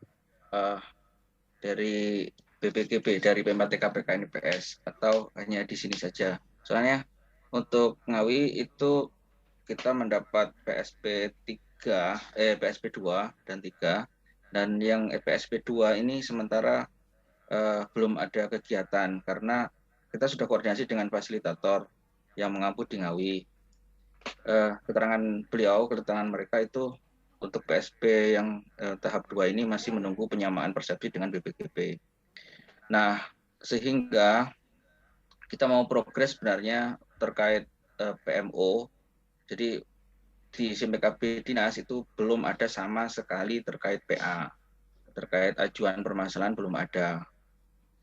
dari BPGB, dari PMPTK PKN IPS, atau hanya di sini saja? Soalnya untuk Ngawi itu kita mendapat PSP 2 dan 3, dan yang PSP 2 ini sementara belum ada kegiatan karena kita sudah koordinasi dengan fasilitator yang mengampu di Ngawi. Keterangan mereka itu untuk PSP yang tahap 2 ini masih menunggu penyamaan persepsi dengan BPGB. Nah, sehingga kita mau progres sebenarnya terkait PMO. Jadi di SIMPKB Dinas itu belum ada sama sekali terkait PA. Terkait ajuan permasalahan belum ada.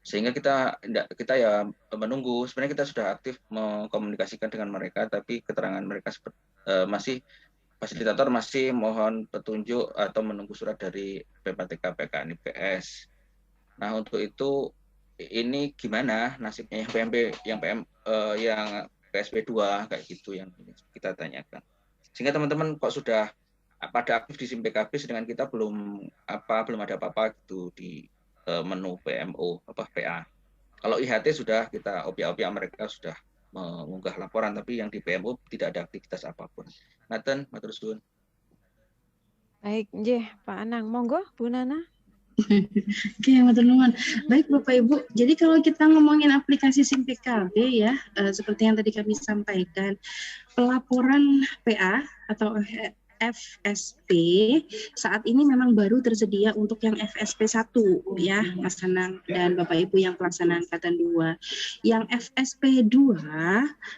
Sehingga kita ya menunggu. Sebenarnya kita sudah aktif mengkomunikasikan dengan mereka, tapi keterangan mereka fasilitator masih mohon petunjuk atau menunggu surat dari PMPTK PKN IPS. Nah, untuk itu ini gimana nasibnya yang PSP 2 kayak gitu yang kita tanyakan. Sehingga teman-teman kok sudah pada aktif di SIMPKB sedangkan kita belum ada apa-apa gitu di menu PMO PA. Kalau IHT sudah kita OPA mereka sudah mengunggah laporan, tapi yang di PMO tidak ada aktivitas apapun. Nathan, matur suwun. Baik, nggih Pak Anang. Monggo Bu Nana. Oke, matur nuwun. Baik Bapak Ibu, jadi kalau kita ngomongin aplikasi SIMPKB ya, seperti yang tadi kami sampaikan, pelaporan PA atau FSP saat ini memang baru tersedia untuk yang FSP 1 ya Mas Anang dan Bapak Ibu yang pelaksana angkatan 2. Yang FSP 2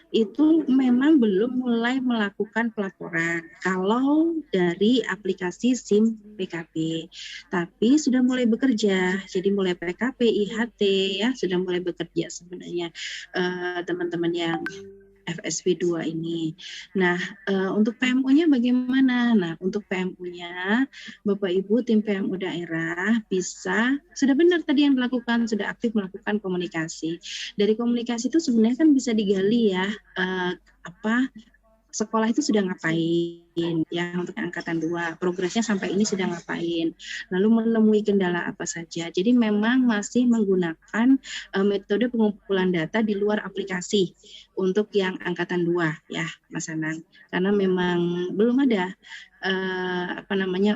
itu memang belum mulai melakukan pelaporan kalau dari aplikasi SIM PKB. Tapi sudah mulai bekerja. Jadi mulai PKP, IHT ya sudah mulai bekerja sebenarnya teman-teman yang FSP 2 ini. Nah, untuk PMU-nya bagaimana? Nah, untuk PMU-nya, Bapak Ibu tim PMU daerah sudah benar tadi yang dilakukan, sudah aktif melakukan komunikasi. Dari komunikasi itu sebenarnya kan bisa digali ya, sekolah itu sudah ngapain ya untuk angkatan 2, progresnya sampai ini sudah ngapain, lalu menemui kendala apa saja. Jadi memang masih menggunakan metode pengumpulan data di luar aplikasi untuk yang angkatan 2 ya Mas Anang, karena memang belum ada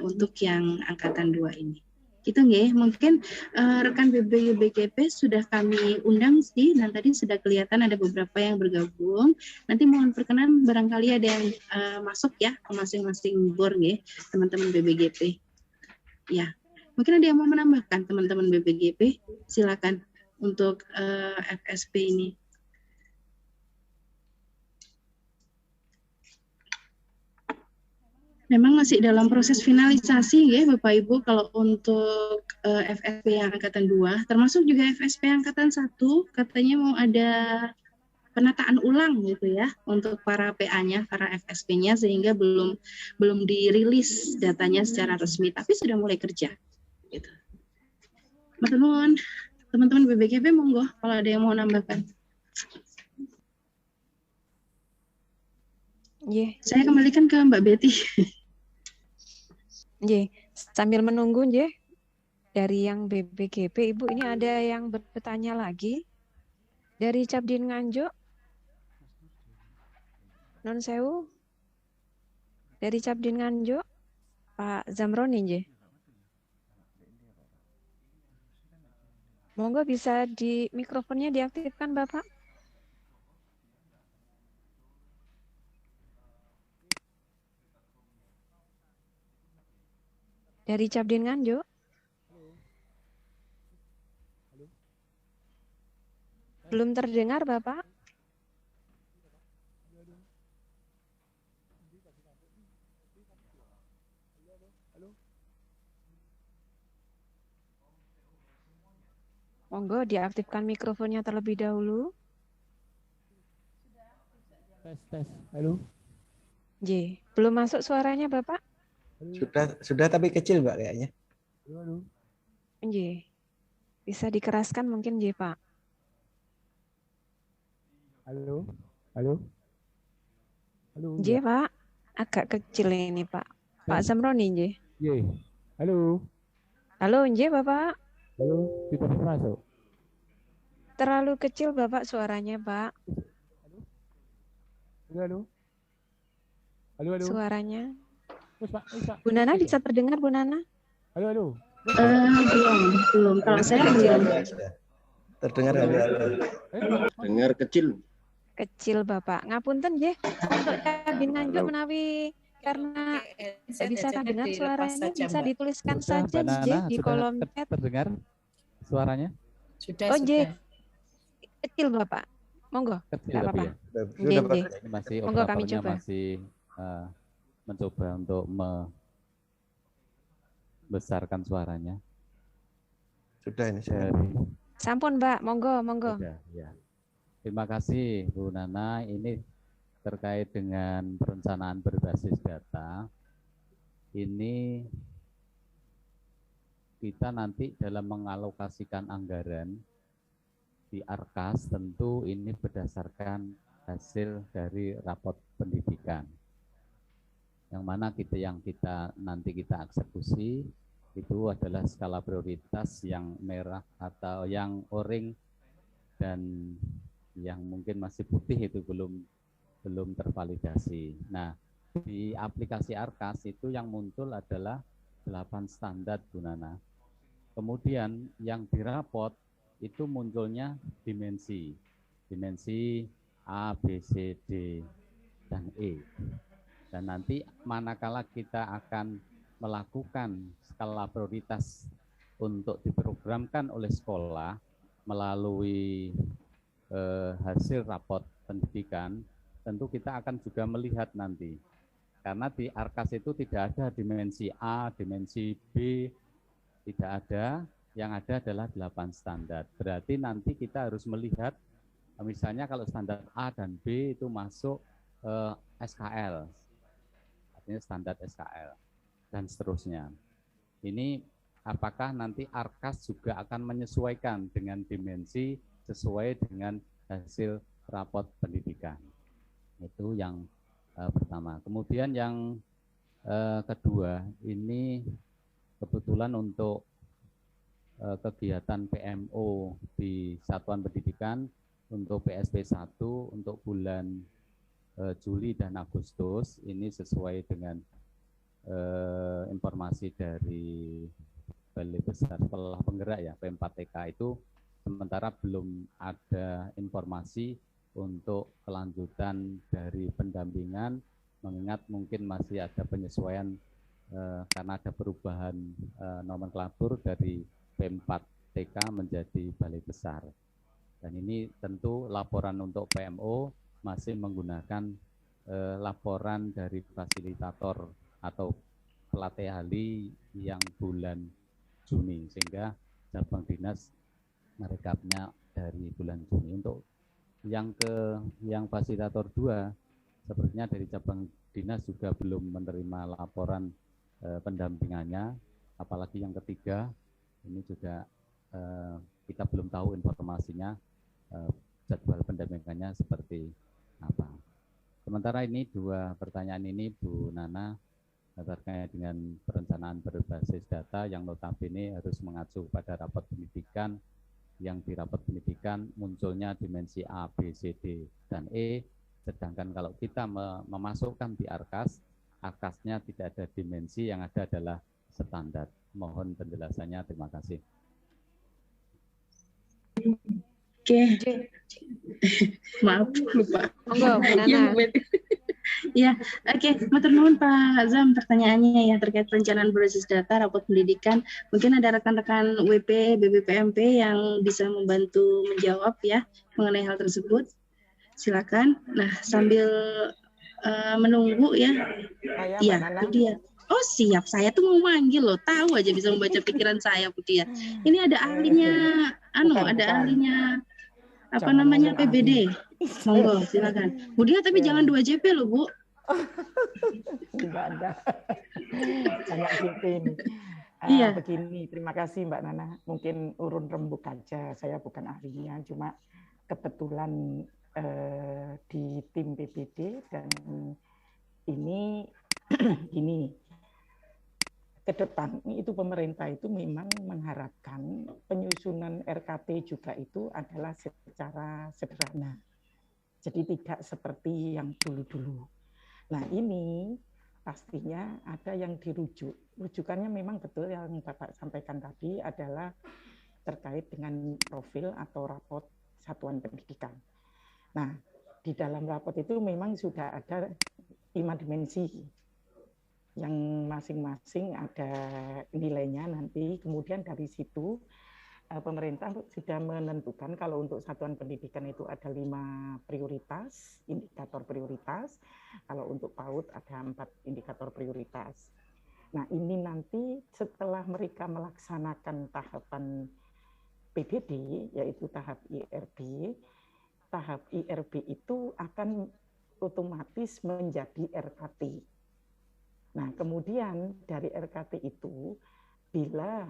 untuk yang angkatan 2 ini. Itu nggih, mungkin rekan BPGP sudah kami undang sih, dan tadi sudah kelihatan ada beberapa yang bergabung. Nanti mohon perkenan barangkali ada yang masuk ya ke masing-masing board nggih, teman-teman BPGP. Ya, mungkin ada yang mau menambahkan teman-teman BPGP, silakan untuk FSP ini. Memang masih dalam proses finalisasi ya Bapak Ibu kalau untuk FSP yang angkatan 2, termasuk juga FSP angkatan 1, katanya mau ada penataan ulang gitu ya untuk para PA-nya, para FSP-nya, sehingga belum dirilis datanya secara resmi, tapi sudah mulai kerja. Gitu. Matur nuwun, teman-teman BPGP monggo kalau ada yang mau nambahkan. Yeah. Saya kembalikan ke Mbak Betty. Yeah. Sambil menunggu dari yang BPGP, Ibu ini ada yang bertanya lagi dari Cabdin Nganjuk. Non sewu. Dari Cabdin Nganjuk, Pak Zamroni nggih. Monggo bisa di mikrofonnya diaktifkan Bapak. Dari Cabdin Nganjuk. Belum terdengar, Bapak? Monggo diaktifkan mikrofonnya terlebih dahulu. Tes. Halo. J. Belum masuk suaranya, Bapak? Sudah tapi kecil, Mbak, kayaknya. Halo. J. Bisa dikeraskan mungkin, J, Pak. Halo. J, Pak. Agak kecil ini, Pak. Pak Zamroni, J. J. Halo. Halo, J, Bapak. Halo, tidak masuk. Terlalu kecil, Bapak, suaranya, Pak. Halo. Suaranya. Pak. Bu Nana bisa terdengar, Bu Nana? Halo. Belum. Kalau saya belum. Terdengar Dengar kecil. Kecil, Bapak. Ngapunten, J. Untuk cabin nganjuk menawi karena tidak bisa terdengar suaranya, bisa dituliskan saja, J, di kolom chat. Terdengar suaranya? Oh, J. Kecil, Bapak. Monggo. Kecil Nggak tapi apa-apa. ya. J. Ini masih Monggo kami operatornya coba. masih mencoba untuk membesarkan suaranya. Sudah ini. Sampun, Mbak. Monggo. Sudah, ya. Terima kasih, Bu Nana. Ini terkait dengan perencanaan berbasis data. Ini kita nanti dalam mengalokasikan anggaran di Arkas tentu ini berdasarkan hasil dari rapot pendidikan. Yang mana kita nanti kita eksekusi itu adalah skala prioritas yang merah atau yang oranye dan yang mungkin masih putih itu belum tervalidasi. Nah, di aplikasi Arkas itu yang muncul adalah 8 standar, Bu Nana. Kemudian yang dirapot itu munculnya dimensi A, B, C, D, dan E. Dan nanti manakala kita akan melakukan skala prioritas untuk diprogramkan oleh sekolah melalui hasil rapot pendidikan, tentu kita akan juga melihat nanti. Karena di Arkas itu tidak ada dimensi A, dimensi B, tidak ada. Yang ada adalah 8 standar. Berarti nanti kita harus melihat, misalnya kalau standar A dan B itu masuk SKL, artinya standar SKL, dan seterusnya. Ini apakah nanti Arkas juga akan menyesuaikan dengan dimensi sesuai dengan hasil rapot pendidikan. Itu yang pertama. Kemudian yang kedua, ini kebetulan untuk kegiatan PMO di Satuan Pendidikan untuk PSP 1 untuk bulan Juli dan Agustus, ini sesuai dengan informasi dari Balai Besar Sekolah Penggerak ya, P4TK itu, sementara belum ada informasi untuk kelanjutan dari pendampingan, mengingat mungkin masih ada penyesuaian karena ada perubahan nomenklatur dari P4TK menjadi Balai Besar. Dan ini tentu laporan untuk PMO masih menggunakan laporan dari fasilitator atau pelatih ahli yang bulan Juni, sehingga cabang dinas merekapnya dari bulan Juni. Untuk yang fasilitator 2, sepertinya dari cabang dinas juga belum menerima laporan pendampingannya, apalagi yang ketiga, ini juga kita belum tahu informasinya, jadwal pendampingannya seperti apa. Sementara ini 2 pertanyaan ini, Bu Nana, terkait dengan perencanaan berbasis data yang notabene harus mengacu pada rapot pendidikan, yang di rapot pendidikan munculnya dimensi A, B, C, D, dan E, sedangkan kalau kita memasukkan di Arkas, Arkasnya tidak ada dimensi, yang ada adalah standar. Mohon penjelasannya, terima kasih. Oke. Maaf, lupa. Monggo, Bu Nana. Ya, oke. Matur nuwun Pak Zam pertanyaannya ya terkait perencanaan berbasis data rapot pendidikan. Mungkin ada rekan-rekan WP, BBPMP yang bisa membantu menjawab ya mengenai hal tersebut. Silakan. Nah, sambil menunggu ya. Saya Iya, Mbak Nana. Bu Dia. Oh siap, saya tuh mau manggil loh, tahu aja bisa membaca pikiran saya Bu Dia. Ini ada ahlinya, ahlinya apa Jangan namanya ngomong PBD. ahli. Monggo, silakan. Bu Dia tapi Ya. jangan 2 JP loh Bu. Enggak ada. Banyak JP ini. Iya. Begini, terima kasih Mbak Nana. Mungkin urun rembuk aja, saya bukan ahlinya, cuma kebetulan di tim PBD dan ini gini. Ke depan itu pemerintah itu memang mengharapkan penyusunan RKT juga itu adalah secara sederhana. Jadi tidak seperti yang dulu-dulu. Nah ini pastinya ada yang dirujuk. Rujukannya memang betul yang Bapak sampaikan tadi adalah terkait dengan profil atau rapot satuan pendidikan. Nah di dalam rapot itu memang sudah ada 5 dimensi yang masing-masing ada nilainya nanti. Kemudian dari situ pemerintah sudah menentukan kalau untuk satuan pendidikan itu ada 5 prioritas, indikator prioritas. Kalau untuk PAUD ada 4 indikator prioritas. Nah ini nanti setelah mereka melaksanakan tahapan PDD, yaitu tahap IRB itu akan otomatis menjadi RKT. Nah, kemudian dari RKT itu, bila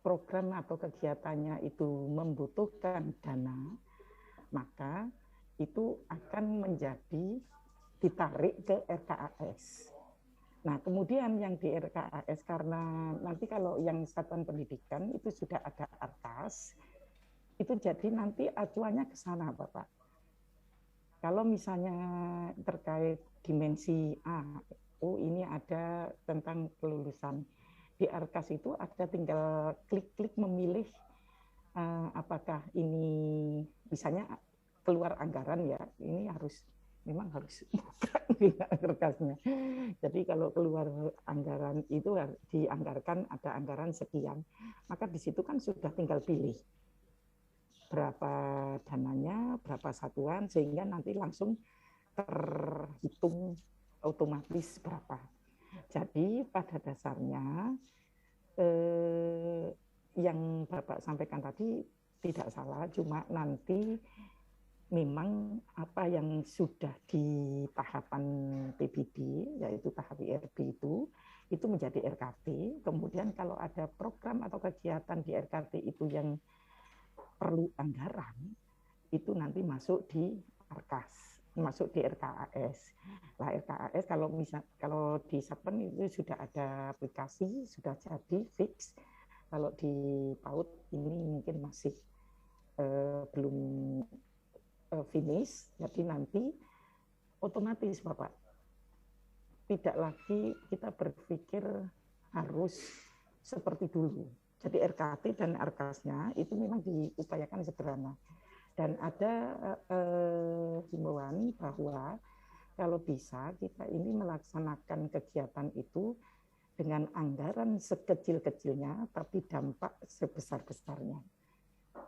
program atau kegiatannya itu membutuhkan dana, maka itu akan menjadi ditarik ke RKAS. Nah, kemudian yang di RKAS, karena nanti kalau yang satuan pendidikan itu sudah ada ARKAS, itu jadi nanti acuannya ke sana, Bapak. Kalau misalnya terkait dimensi A, oh ini ada tentang kelulusan. Di ARKAS itu ada tinggal klik-klik memilih apakah ini misalnya keluar anggaran ya, ini memang harus buka ARKASnya. Jadi kalau keluar anggaran itu dianggarkan ada anggaran sekian, maka di situ kan sudah tinggal pilih berapa dananya, berapa satuan, sehingga nanti langsung terhitung otomatis berapa. Jadi pada dasarnya yang Bapak sampaikan tadi tidak salah, cuma nanti memang apa yang sudah di tahapan PBD, yaitu tahap IRB itu menjadi RKT. Kemudian kalau ada program atau kegiatan di RKT itu yang perlu anggaran, itu nanti masuk di ARKAS, masuk di RKAS. Nah, RKAS kalau di Satpen itu sudah ada aplikasi, sudah jadi fix. Kalau di PAUD ini mungkin masih belum finish, jadi nanti otomatis Bapak tidak lagi kita berpikir harus seperti dulu. Jadi RKT dan ARKAS-nya itu memang diupayakan sederhana. Dan ada himbauan bahwa kalau bisa kita ini melaksanakan kegiatan itu dengan anggaran sekecil-kecilnya, tapi dampak sebesar-besarnya.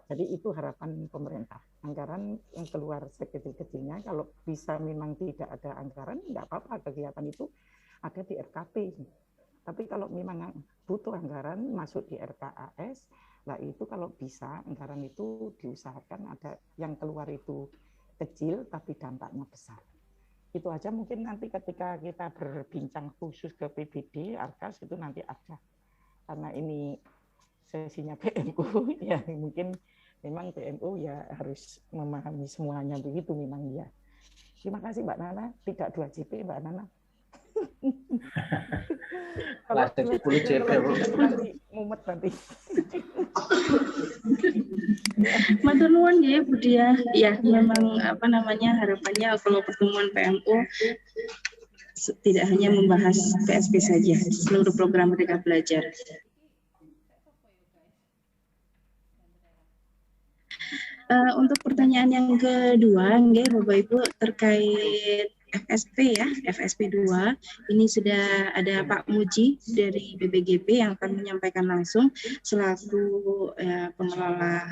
Jadi itu harapan pemerintah. Anggaran yang keluar sekecil-kecilnya, kalau bisa memang tidak ada anggaran, tidak apa-apa, kegiatan itu ada di RKT. Tapi kalau memang butuh anggaran masuk di RKAS, nah itu kalau bisa anggaran itu diusahakan ada yang keluar itu kecil tapi dampaknya besar. Itu aja mungkin nanti ketika kita berbincang khusus ke PBD, ARKAS itu nanti ada. Karena ini sesinya PMU, ya mungkin memang PMU ya harus memahami semuanya begitu memang ya. Terima kasih Mbak Nana, tidak 2 JP Mbak Nana. Kalau 10 JP nanti mumet nanti. Matur nuwun ya Bu Dia. Ya, memang harapannya kalau pertemuan PMU tidak hanya membahas PSP saja, seluruh program Merdeka Belajar. Untuk pertanyaan yang kedua, Bapak Ibu, terkait FSP ya, FSP 2. Ini sudah ada Pak Muji dari BPGP yang akan menyampaikan langsung selaku pengelola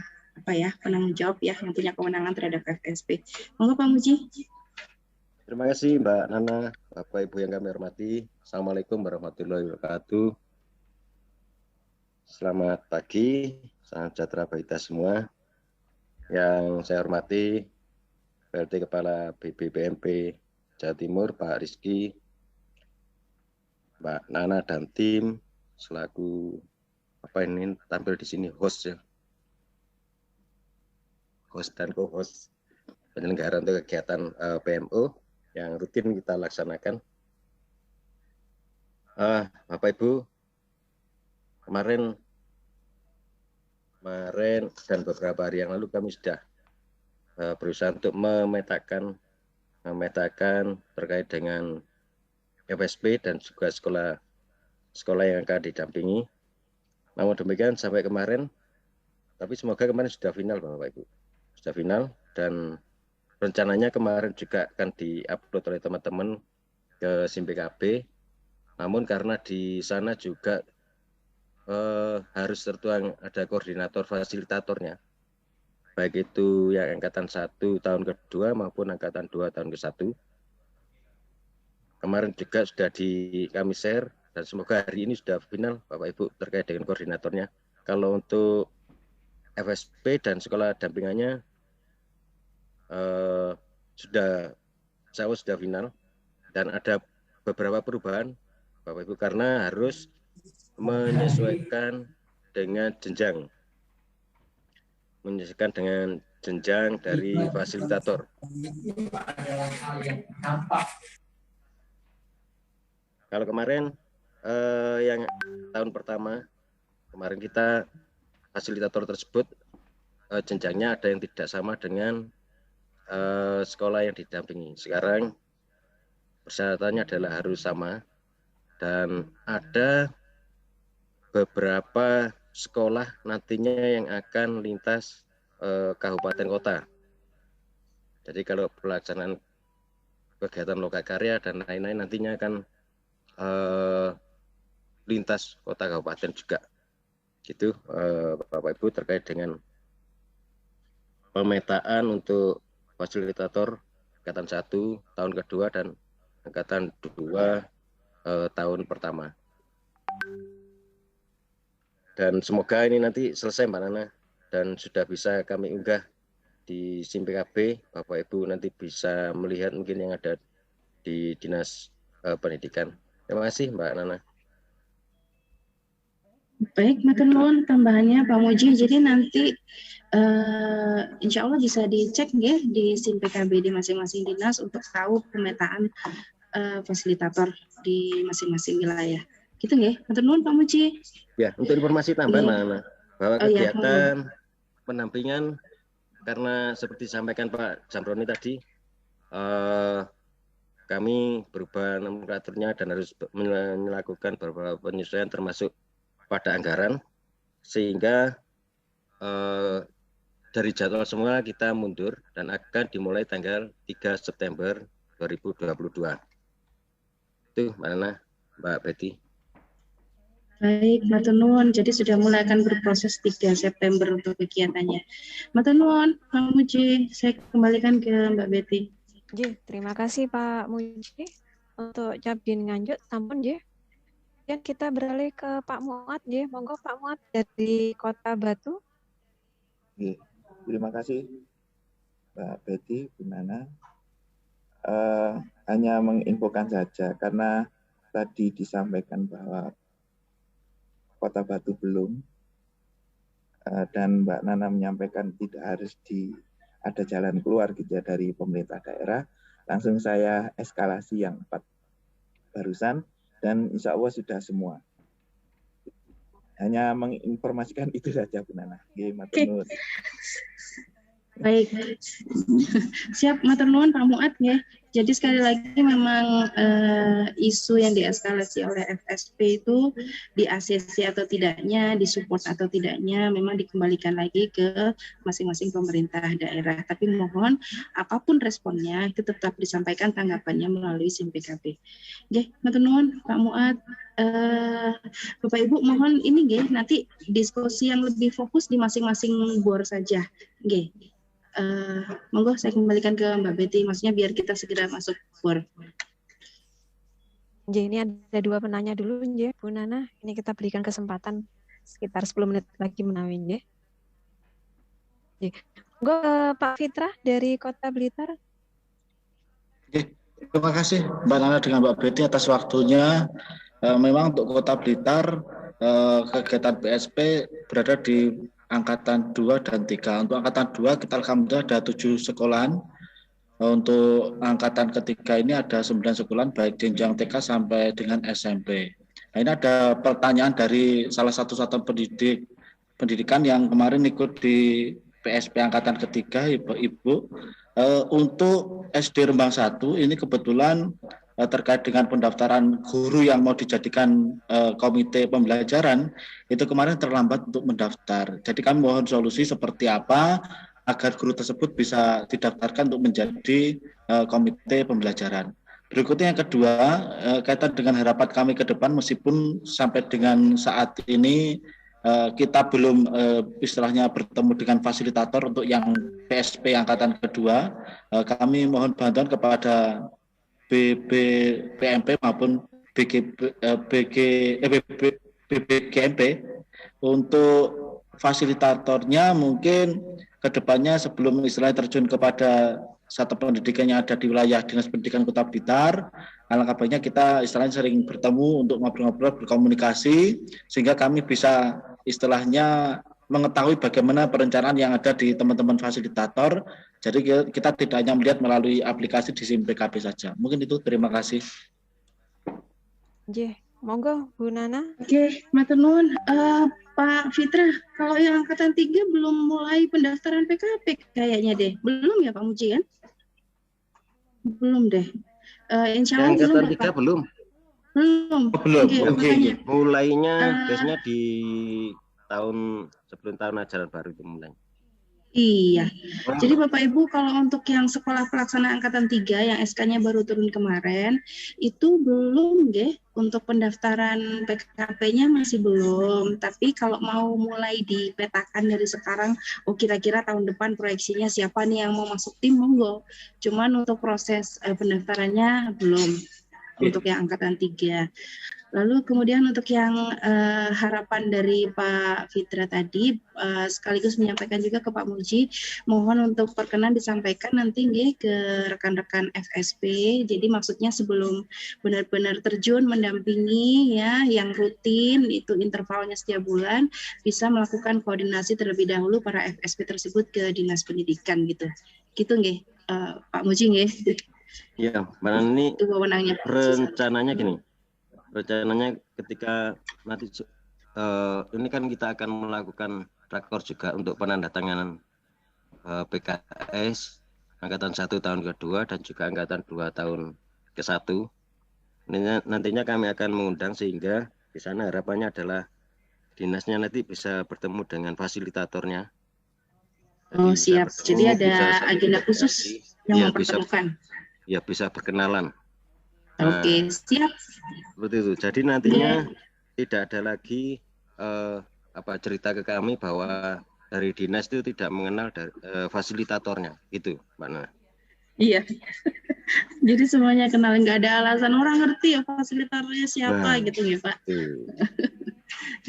penanggung jawab ya yang punya kewenangan terhadap FSP. Monggo Pak Muji. Terima kasih Mbak Nana, Bapak Ibu yang kami hormati. Assalamualaikum warahmatullahi wabarakatuh. Selamat pagi, salam sejahtera bagi kita semua. Yang saya hormati PLT Kepala BPPMP Jawa Timur, Pak Rizky, Mbak Nana dan tim selaku tampil di sini host ya, host dan co-host penyelenggara untuk kegiatan PMO yang rutin kita laksanakan. Bapak Ibu, kemarin dan beberapa hari yang lalu kami sudah berusaha untuk memetakan terkait dengan FSP dan juga sekolah yang akan didampingi. Namun demikian sampai kemarin, tapi semoga kemarin sudah final Bapak Ibu. Sudah final dan rencananya kemarin juga akan di-upload oleh teman-teman ke SIM PKB. Namun karena di sana juga harus tertuang ada koordinator fasilitatornya. Baik itu yang angkatan 1 tahun kedua maupun angkatan 2 tahun ke-1. Kemarin juga sudah kami share dan semoga hari ini sudah final Bapak Ibu terkait dengan koordinatornya. Kalau untuk FSP dan sekolah dampingannya sudah final dan ada beberapa perubahan Bapak Ibu karena harus menyesuaikan dengan jenjang dari fasilitator. Kalau kemarin yang tahun pertama, kemarin kita fasilitator tersebut jenjangnya ada yang tidak sama dengan sekolah yang didampingi. Sekarang persyaratannya adalah harus sama dan ada beberapa sekolah nantinya yang akan lintas kabupaten kota. Jadi kalau pelaksanaan kegiatan lokakarya dan lain-lain nantinya akan lintas kota kabupaten juga. Gitu Bapak Ibu terkait dengan pemetaan untuk fasilitator angkatan 1 tahun kedua dan angkatan 2 tahun pertama. Dan semoga ini nanti selesai Mbak Nana dan sudah bisa kami unggah di SIM PKB. Bapak Ibu nanti bisa melihat mungkin yang ada di Dinas Pendidikan. Terima kasih Mbak Nana. Baik, matur nuwun tambahannya Pak Muji. Jadi nanti insya Allah bisa dicek ya di SIM PKB di masing-masing dinas untuk tahu pemetaan fasilitator di masing-masing wilayah. Gitu nggih, matur nuwun Pak Muji. Ya, untuk informasi tambahan Nana, bahwa kegiatan pendampingan karena seperti disampaikan Pak Jamroni tadi, kami berubah nomenklaturnya dan harus melakukan beberapa penyesuaian termasuk pada anggaran, sehingga dari jadwal semua kita mundur dan akan dimulai tanggal 3 September 2022. Itu Mbak Nana, Mbak Betty. Baik, matur nuwun. Jadi sudah mulai akan berproses 3 September untuk kegiatannya. Matur nuwun, Pak Muji. Saya kembalikan ke Mbak Betty. Terima kasih Pak Muji. Untuk Cabdin Nganjuk, sampun ya. Dan kita beralih ke Pak Muat ya. Monggo Pak Muat dari Kota Batu. Terima kasih Mbak Betty, Bu Nana. Hanya menginfokan saja karena tadi disampaikan bahwa Kota Batu belum, dan Mbak Nana menyampaikan tidak harus ada jalan keluar gitu ya dari pemerintah daerah. Langsung saya eskalasi yang 4 barusan dan insya Allah sudah semua. Hanya menginformasikan itu saja Bu Nana. Matur nuwun. Baik, siap matur nuwun Pak Muat ya. Jadi sekali lagi memang isu yang dieskalasi oleh FSP itu di ACC atau tidaknya, disupport atau tidaknya, memang dikembalikan lagi ke masing-masing pemerintah daerah. Tapi mohon apapun responnya itu tetap disampaikan tanggapannya melalui SIM PKB. Oke, matur nuwun Pak Muad. Bapak Ibu mohon ini nggih nanti diskusi yang lebih fokus di masing-masing bor saja. Nggih. Monggo saya kembalikan ke Mbak Betty, maksudnya biar kita segera masuk bor. Ini ada dua penanya dulu, Bu Nana. Ini kita berikan kesempatan sekitar 10 menit lagi menawi, nggih. Monggo Pak Fitra dari Kota Blitar. Terima kasih Mbak Nana dengan Mbak Betty atas waktunya. Memang untuk Kota Blitar kegiatan PSP berada di Angkatan 2 dan 3. Untuk Angkatan 2 kita alhamdulillah ada 7 sekolahan. Untuk Angkatan ketiga ini ada 9 sekolahan baik jenjang TK sampai dengan SMP. Nah, ini ada pertanyaan dari salah satu satuan pendidikan yang kemarin ikut di PSP Angkatan ketiga, Ibu. Untuk SD Rembang 1 ini kebetulan terkait dengan pendaftaran guru yang mau dijadikan komite pembelajaran, itu kemarin terlambat untuk mendaftar. Jadi kami mohon solusi seperti apa agar guru tersebut bisa didaftarkan untuk menjadi komite pembelajaran. Berikutnya yang kedua, kaitan dengan harapan kami ke depan, meskipun sampai dengan saat ini kita belum istilahnya bertemu dengan fasilitator untuk yang PSP Angkatan kedua, kami mohon bantuan kepada BPMP maupun BPGMP untuk fasilitatornya. Mungkin kedepannya sebelum istilahnya terjun kepada satu pendidikan yang ada di wilayah Dinas Pendidikan Kota Blitar, alangkah baiknya kita istilahnya sering bertemu untuk ngobrol-ngobrol, berkomunikasi, sehingga kami bisa istilahnya mengetahui bagaimana perencanaan yang ada di teman-teman fasilitator. Jadi kita tidak hanya melihat melalui aplikasi di SIM PKB saja. Mungkin itu, terima kasih. Monggo Bu Nana. Oke, matur nuwun. Pak Fitra, kalau yang Angkatan 3 belum mulai pendaftaran PKP kayaknya deh. Belum ya Pak Muji kan? Belum deh. Insya Allah Angkatan belum, 3 Pak. belum. Belum. Belum. Oke. Mulainya biasanya di sebelum tahun ajaran baru itu mulai. Iya. Jadi Bapak Ibu kalau untuk yang sekolah pelaksana Angkatan 3 yang SK-nya baru turun kemarin, itu belum nggih, untuk pendaftaran PKP-nya masih belum. Tapi kalau mau mulai dipetakan dari sekarang, kira-kira tahun depan proyeksinya siapa nih yang mau masuk tim, monggo. Cuman untuk proses pendaftarannya belum untuk yang Angkatan 3. Lalu kemudian untuk yang harapan dari Pak Fitra tadi, sekaligus menyampaikan juga ke Pak Muji, mohon untuk perkenan disampaikan nanti nggih ke rekan-rekan FSP. Jadi maksudnya sebelum benar-benar terjun mendampingi ya, yang rutin itu intervalnya setiap bulan, bisa melakukan koordinasi terlebih dahulu para FSP tersebut ke Dinas Pendidikan gitu. Gitu nggih, Pak Muji nggih. Iya, Mbak Nani, itu wewenangnya. Rencananya gini. Rencananya ketika nanti ini kan kita akan melakukan rakor juga untuk penandatanganan PKS Angkatan 1 tahun kedua dan juga Angkatan 2 tahun ke-1. Nantinya kami akan mengundang sehingga di sana harapannya adalah dinasnya nanti bisa bertemu dengan fasilitatornya. Oh siap, jadi ada agenda khusus yang mempertemukan. Ya bisa berkenalan. Oke, siap. Seperti itu. Jadi nantinya tidak ada lagi cerita ke kami bahwa dari dinas itu tidak mengenal fasilitatornya, gitu, Mbak Nana. Iya. Jadi semuanya kenal, nggak ada alasan orang ngerti ya fasilitatornya siapa gitu ya Pak.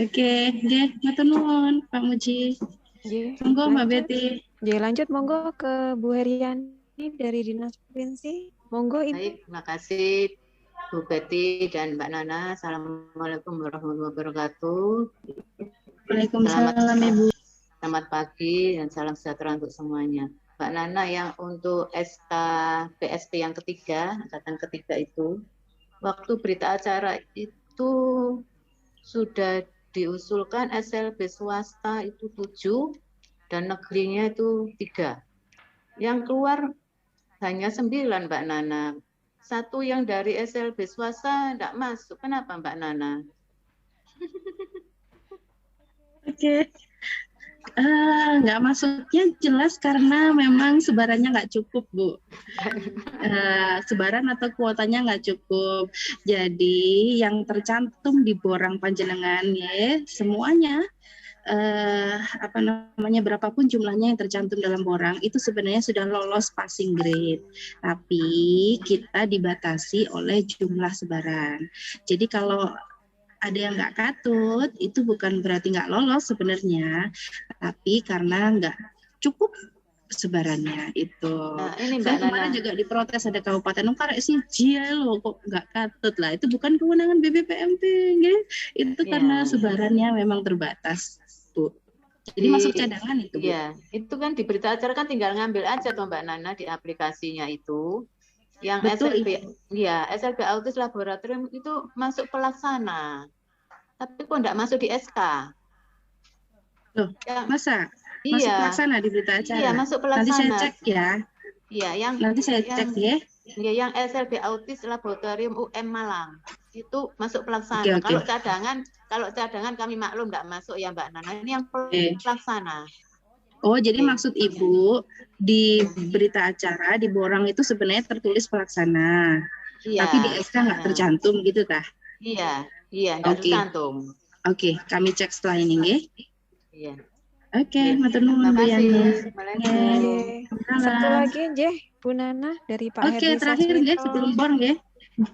Oke, matur nuwun Pak Muji. Monggo Mbak Betty. Lanjut monggo ke Bu Heriani dari Dinas Provinsi. Monggo Ibu. Baik, terima kasih Bu Betty dan Mbak Nana. Assalamualaikum warahmatullahi wabarakatuh. Waalaikumsalam Ibu. Selamat pagi dan salam sejahtera untuk semuanya. Mbak Nana, yang untuk SK PSP yang ketiga, angkatan ketiga itu, waktu berita acara itu sudah diusulkan SLB swasta itu 7 dan negerinya itu 3. Yang keluar Hanya 9, Mbak Nana. Satu yang dari SLB swasta enggak masuk. Kenapa, Mbak Nana? Oke. Nggak masuknya jelas karena memang sebarannya nggak cukup, Bu. Sebaran atau kuotanya nggak cukup. Jadi yang tercantum di borang panjenengan ya semuanya apa namanya berapapun jumlahnya yang tercantum dalam borang itu sebenarnya sudah lolos passing grade. Tapi kita dibatasi oleh jumlah sebaran. Jadi kalau ada yang nggak katut, itu bukan berarti nggak lolos sebenarnya, tapi karena nggak cukup sebarannya itu. Nah, ini Mbak Saya kemarin Nana juga diprotes ada kabupaten karek sih jia loh kok nggak katut lah. Itu bukan kewenangan BPPMP, gitu. Itu karena sebarannya memang terbatas, Bu. Jadi masuk cadangan itu, Bu. Iya, itu kan di berita acara kan tinggal ngambil aja tuh Mbak Nana di aplikasinya itu. Yang Betul, SLB, ya SLB Autis Laboratorium itu masuk pelaksana, tapi kok enggak masuk di SK? Loh, masa? Masuk Iya, pelaksana di berita acara? Iya, masuk pelaksana. Nanti saya cek ya. Iya, nanti saya cek ya. Ya, yang SLB Autis Laboratorium UM Malang itu masuk pelaksana. Oke. Kalau cadangan kami maklum enggak masuk ya Mbak Nana. Ini yang pelaksana. Oh, jadi maksud Ibu di berita acara di borang itu sebenarnya tertulis pelaksana, tapi di SK nggak tercantum gitu tah? Iya, nggak tercantum. Oke, kami cek setelah ini, nggih. Iya. Oke, matur nuwun Bu Yani. Satu lagi nggih, Bu Nana dari Pak Herdi. Oke, terakhir nggih sebelum bor nggih.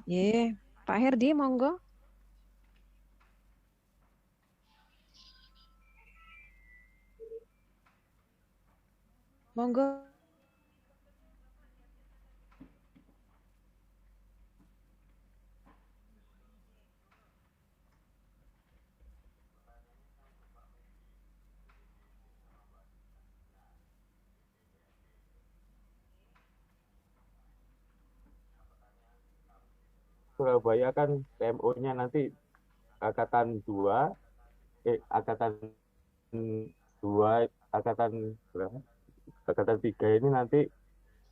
Nggih, Pak Herdi monggo. Monggo. Surabaya kan PMO-nya nanti angkatan 2, angkatan 2, angkatan berapa? Angkatan 3 ini nanti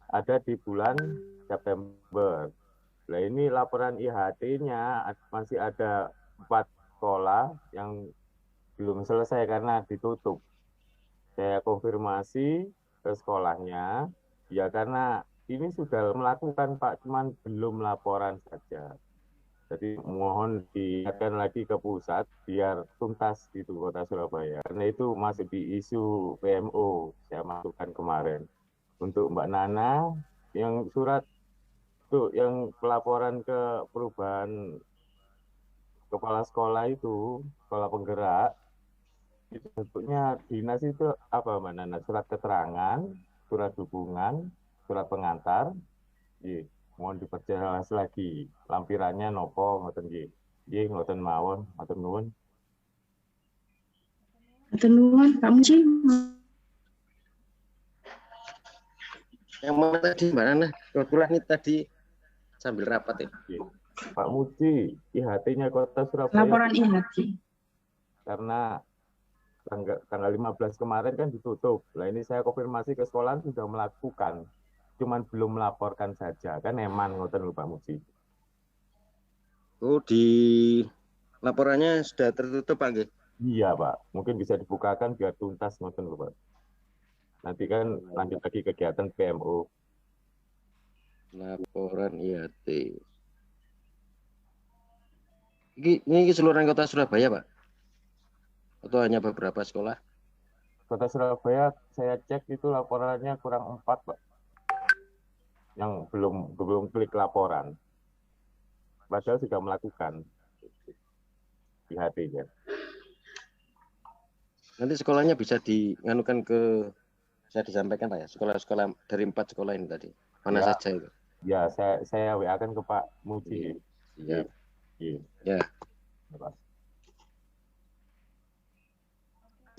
ada di bulan September. Nah ini laporan IHT-nya masih ada 4 sekolah yang belum selesai karena ditutup. Saya konfirmasi ke sekolahnya, ya karena ini sudah melakukan Pak, cuman belum laporan saja. Jadi mohon diingatkan lagi ke pusat biar tuntas gitu Kota Surabaya. Karena itu masih di isu PMO saya masukkan kemarin. Untuk Mbak Nana yang surat tuh yang pelaporan ke perubahan kepala sekolah itu, sekolah penggerak, itu bentuknya dinas itu apa Mbak Nana? Surat keterangan, surat dukungan, surat pengantar. Iya. Mohon diperjelas lagi lampirannya nopo ngoten nggih. Nggih ngoten mawon, matur nuwun. Matur nuwun, Pak Muji. Yang mana tadi Mbak Nana? Kebetulan ini tadi sambil rapat ya. Pak Muji, IHT-nya Kota Surabaya. Laporan IHT. Karena tanggal 15 kemarin kan ditutup. Nah ini saya konfirmasi ke sekolah sudah melakukan. Cuman belum melaporkan saja, kan eman ngoten lho Pak Muji. Oh, di laporannya sudah tertutup Pak nggih? Iya Pak, mungkin bisa dibukakan biar tuntas ngoten lho Pak. Nanti kan lanjut lagi kegiatan PMO. Laporan IHT. Ini keseluruhan Kota Surabaya Pak? Atau hanya beberapa sekolah? Kota Surabaya saya cek itu laporannya kurang 4 Pak. Yang belum klik laporan. Padahal sudah melakukan IHT-nya. Nanti sekolahnya bisa bisa disampaikan Pak ya, sekolah-sekolah dari 4 sekolah ini tadi. Mana ya, saja itu? Ya, saya WA-kan ke Pak Muji. Iya. Ya.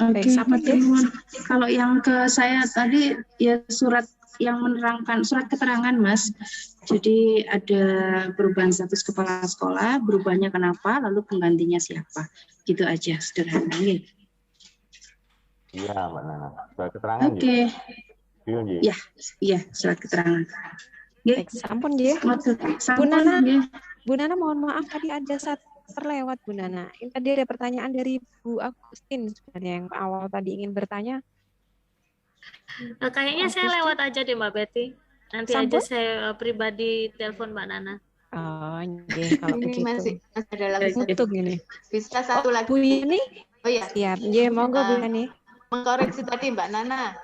Oke, matur nuwun. Kalau yang ke saya tadi ya surat yang menerangkan surat keterangan Mas. Jadi ada perubahan status kepala sekolah, berubahnya kenapa, lalu penggantinya siapa. Gitu aja sederhana. Iya, Mbak Nana. Surat keterangan. Oke. Iya, surat keterangan. Baik, sampun nggih. Bu Nana, Bu Nana mohon maaf tadi ada satu terlewat Bu Nana. Ini tadi ada pertanyaan dari Bu Agustin sebenarnya yang awal tadi ingin bertanya. Kayaknya saya lewat aja deh Mbak Betty. Nanti Sampun? aja saya pribadi telepon Mbak Nana. Oh, nggih kalau Ini begitu. masih ada lagi Itu gini. bisa satu lagi. Bu Yani? Oh ya. Siap. Nggih, monggo Bu Yani. Mengkoreksi tadi Mbak Nana.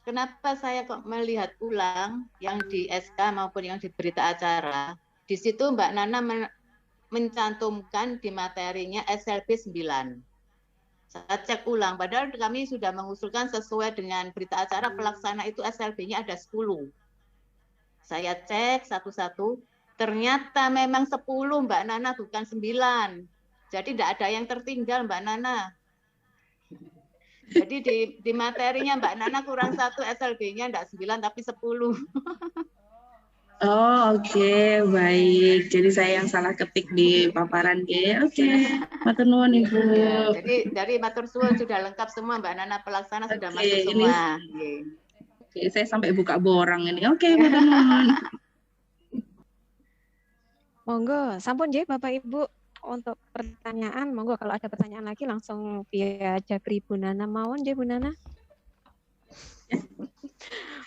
Kenapa saya kok melihat ulang yang di SK maupun yang di berita acara? Di situ Mbak Nana mencantumkan di materinya SLB 9. Saya cek ulang, padahal kami sudah mengusulkan sesuai dengan berita acara pelaksana itu SLB-nya ada 10. Saya cek satu-satu, ternyata memang 10 Mbak Nana, bukan 9. Jadi tidak ada yang tertinggal Mbak Nana. Jadi di materinya Mbak Nana kurang 1 SLB-nya tidak 9 tapi 10. Oh, oke, baik. Jadi saya yang salah ketik di paparan G. Oke, matur nuwun Ibu. Ya, jadi dari matur suwun sudah lengkap semua Mbak Nana, pelaksana sudah masuk semua. Oke, saya sampai buka borang ini. Oke, matur nuwun. Monggo, sampun nggih Bapak Ibu untuk pertanyaan. Monggo kalau ada pertanyaan lagi langsung via Japri Bu Nana mawon nggih Bu Nana.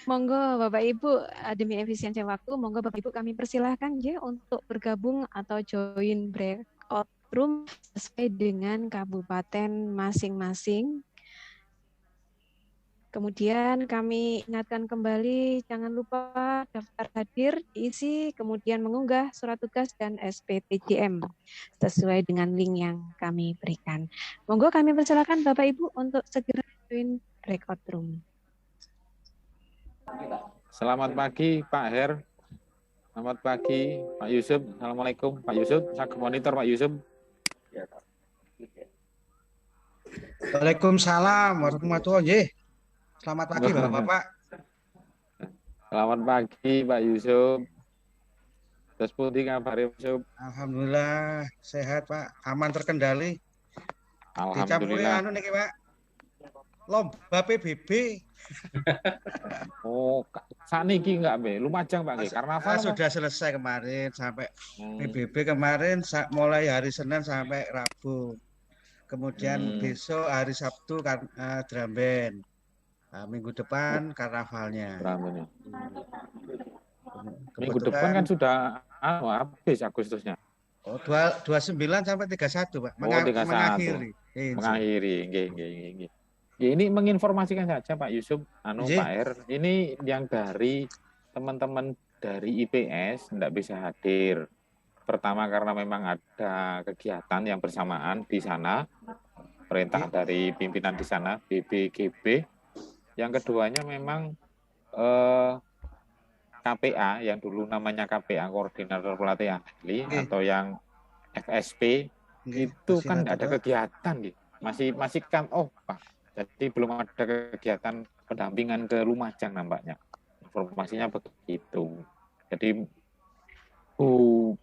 Monggo Bapak Ibu, demi efisiensi waktu, monggo Bapak Ibu kami persilahkan ya untuk bergabung atau join breakout room sesuai dengan kabupaten masing-masing. Kemudian kami ingatkan kembali, jangan lupa daftar hadir, diisi, kemudian mengunggah surat tugas dan SPTJM sesuai dengan link yang kami berikan. Monggo kami persilakan Bapak Ibu untuk segera join breakout room. Selamat pagi Pak Her. Selamat pagi Pak Yusuf. Assalamualaikum Pak Yusuf. Saya ke monitor Pak Yusuf. Waalaikumsalam warahmatullahi wabarakatuh. Selamat pagi Bapak-bapak. Selamat pagi Pak Yusuf. Terus pundi kabar Pak Yusuf? Alhamdulillah sehat Pak, aman terkendali. Dicampuri Alhamdulillah. anu niki Pak. Lomba PBB. Oh, saniki enggak Be? Lumajang Pak nggih. Karnaval Sudah selesai kemarin sampai PBB kemarin mulai hari Senin sampai Rabu. Kemudian besok hari Sabtu kan drum band. Nah, minggu depan karnavalnya. Minggu depan kan sudah habis Agustusnya. Oh, 29 sampai 31 Pak. Mengakhiri. Mengakhiri, nggih. Ya, ini menginformasikan saja Pak Yusuf, Pak R. Ini yang dari teman-teman dari IPS tidak bisa hadir. Pertama karena memang ada kegiatan yang bersamaan di sana, perintah dari pimpinan di sana, BBGB. Yang keduanya memang KPA yang dulu namanya KPA, Koordinator Pelatihan Ahli, atau yang FSP itu kan tidak ada kegiatan gitu. Masih kan Pak. Jadi belum ada kegiatan pendampingan ke Lumajang nampaknya. Informasinya begitu. Jadi Bu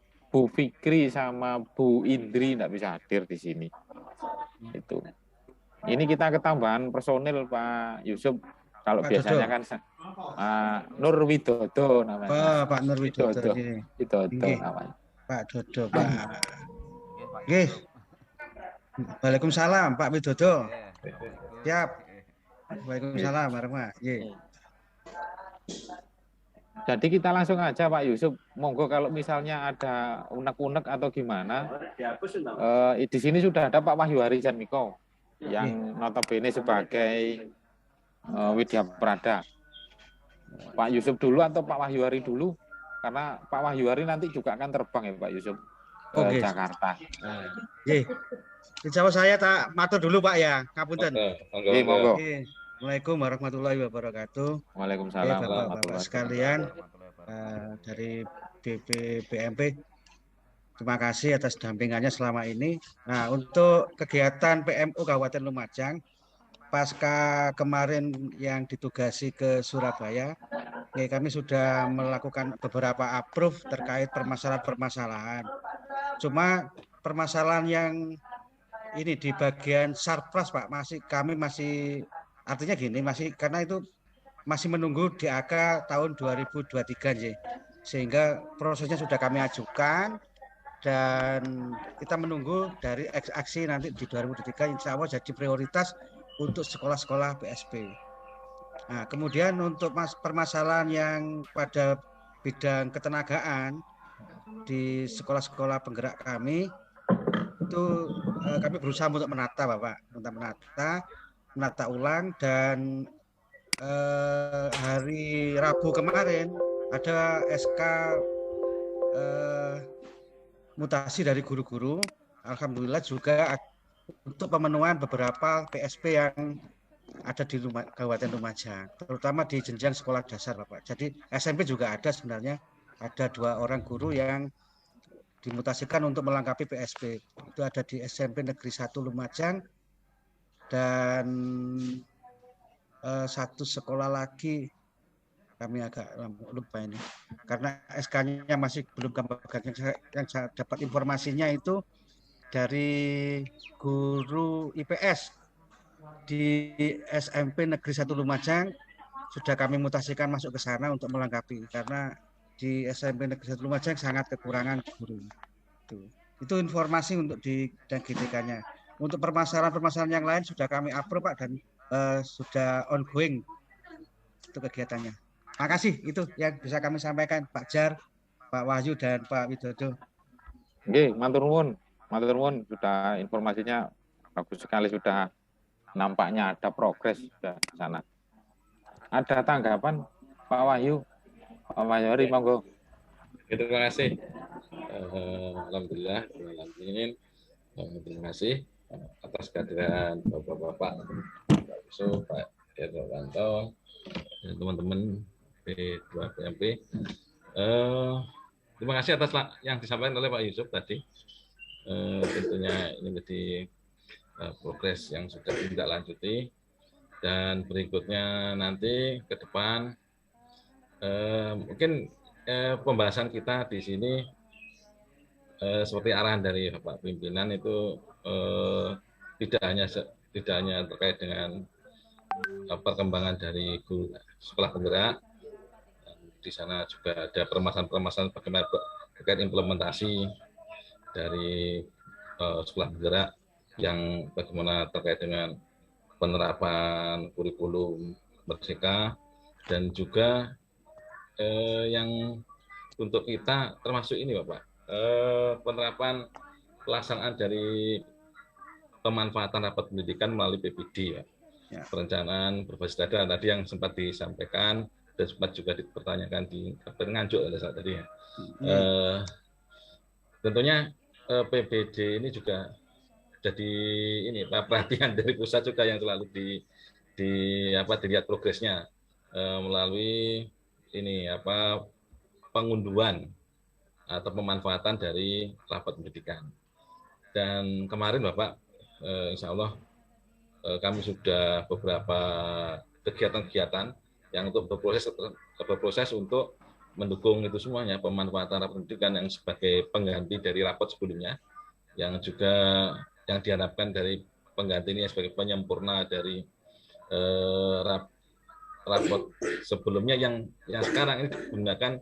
Fikri sama Bu Indri tidak bisa hadir di sini. Itu. Ini kita ketambahan personil Pak Yusuf. Kalau Pak biasanya Dodo. Kan Nur Widodo namanya. Pak Nur Widodo. Widodo namanya. Pak Dodo, Pak. Nggih. Waalaikumsalam Pak Widodo. Siap. Waalaikumsalam warahmatullahi. Jadi kita langsung aja Pak Yusuf. Monggo kalau misalnya ada unek-unek atau gimana. Di sini sudah ada Pak Wahyu Harijanmiko yang notabene sebagai Widya Prada. Pak Yusuf dulu atau Pak Wahyu Hari dulu? Karena Pak Wahyu Hari nanti juga akan terbang ya Pak Yusuf ke Jakarta. Insya Allah saya tak matur dulu Pak ya, ngapunten. Monggo. Assalamualaikum warahmatullahi wabarakatuh. Waalaikumsalam Bapak-bapak sekalian dari BPPMP, terima kasih atas dampingannya selama ini. Nah, untuk kegiatan PMU Kabupaten Lumajang, pasca kemarin yang ditugasi ke Surabaya, kami sudah melakukan beberapa approve terkait permasalahan-permasalahan. Cuma permasalahan yang ini di bagian surplus Pak, kami masih artinya gini, masih karena itu masih menunggu DAK tahun 2023 J. Sehingga prosesnya sudah kami ajukan dan kita menunggu dari aksi nanti di 2023 insya Allah jadi prioritas untuk sekolah-sekolah PSP. Nah, kemudian untuk permasalahan yang pada bidang ketenagaan di sekolah-sekolah penggerak kami itu kami berusaha untuk menata Bapak, menata ulang dan hari Rabu kemarin ada SK mutasi dari guru-guru. Alhamdulillah juga untuk pemenuhan beberapa PSP yang ada di Kabupaten Lumajang, terutama di jenjang sekolah dasar Bapak. Jadi SMP juga ada sebenarnya, ada 2 orang guru yang dimutasikan untuk melengkapi PSP. Itu ada di SMP Negeri 1 Lumajang dan satu sekolah lagi kami agak lupa ini karena SK-nya masih belum kami pegang. Yang saya dapat informasinya itu dari guru IPS di SMP Negeri 1 Lumajang sudah kami mutasikan masuk ke sana untuk melengkapi karena di SMP Negeri 1 Lumajang sangat kekurangan guru. Itu informasi untuk di dan GTK-nya. Untuk permasalahan-permasalahan yang lain sudah kami approve Pak dan sudah ongoing untuk kegiatannya. Makasih, itu yang bisa kami sampaikan Pak Jar, Pak Wahyu dan Pak Widodo. Oke, matur nuwun sudah informasinya bagus sekali, sudah nampaknya ada progres sudah di sana. Ada tanggapan Pak Wahyu? Pak Wahyuri, monggo. Terima kasih. Alhamdulillah, terima kasih atas kehadiran Bapak-bapak, Pak Yusuf, Pak Herwanto, dan teman-teman P2PMP. Terima kasih atas yang disampaikan oleh Pak Yusuf tadi. Tentunya ini menjadi progres yang sudah ditindaklanjuti dan berikutnya nanti ke depan mungkin pembahasan kita di sini seperti arahan dari Bapak pimpinan itu tidak hanya terkait dengan perkembangan dari guru sekolah penggerak. Di sana juga ada permasalahan-permasalahan bagaimana terkait implementasi dari sekolah penggerak yang bagaimana terkait dengan penerapan kurikulum merdeka dan juga yang untuk kita termasuk ini Bapak, penerapan pelaksanaan dari pemanfaatan rapat pendidikan melalui PPD ya. Perencanaan berbasis data tadi yang sempat disampaikan dan sempat juga dipertanyakan di Nganjuk saat tadi ya. Tentunya PPD ini juga jadi ini perhatian dari pusat juga yang selalu dilihat progresnya melalui ini pengunduhan atau pemanfaatan dari rapat pendidikan. Dan kemarin Bapak, insya Allah kami sudah beberapa kegiatan-kegiatan yang untuk berproses untuk mendukung itu semuanya, pemanfaatan rapat pendidikan yang sebagai pengganti dari rapat sebelumnya, yang juga yang diharapkan dari pengganti ini sebagai penyempurna dari rapot sebelumnya yang sekarang ini digunakan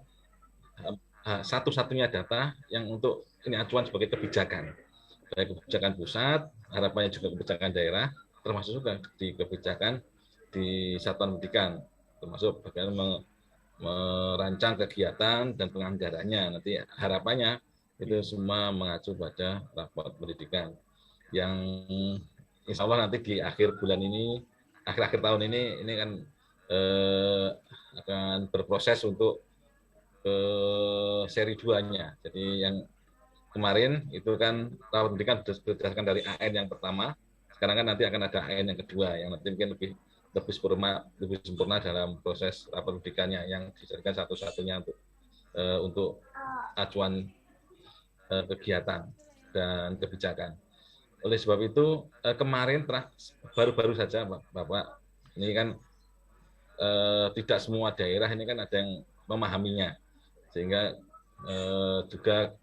satu-satunya data yang untuk ini acuan sebagai kebijakan, baik kebijakan pusat, harapannya juga kebijakan daerah, termasuk juga di kebijakan di satuan pendidikan, termasuk bagaimana merancang kegiatan dan penganggarannya. Nanti harapannya itu semua mengacu pada rapot pendidikan yang insya Allah nanti di akhir bulan ini, akhir tahun ini kan akan berproses untuk seri 2-nya. Jadi yang kemarin itu kan rapot pendidikan berdasarkan dari AN yang pertama, sekarang kan nanti akan ada AN yang kedua yang nanti mungkin lebih sempurna dalam proses rapot pendidikannya yang dijadikan satu-satunya untuk acuan kegiatan dan kebijakan. Oleh sebab itu kemarin baru-baru saja Bapak, ini kan tidak semua daerah ini kan ada yang memahaminya, sehingga juga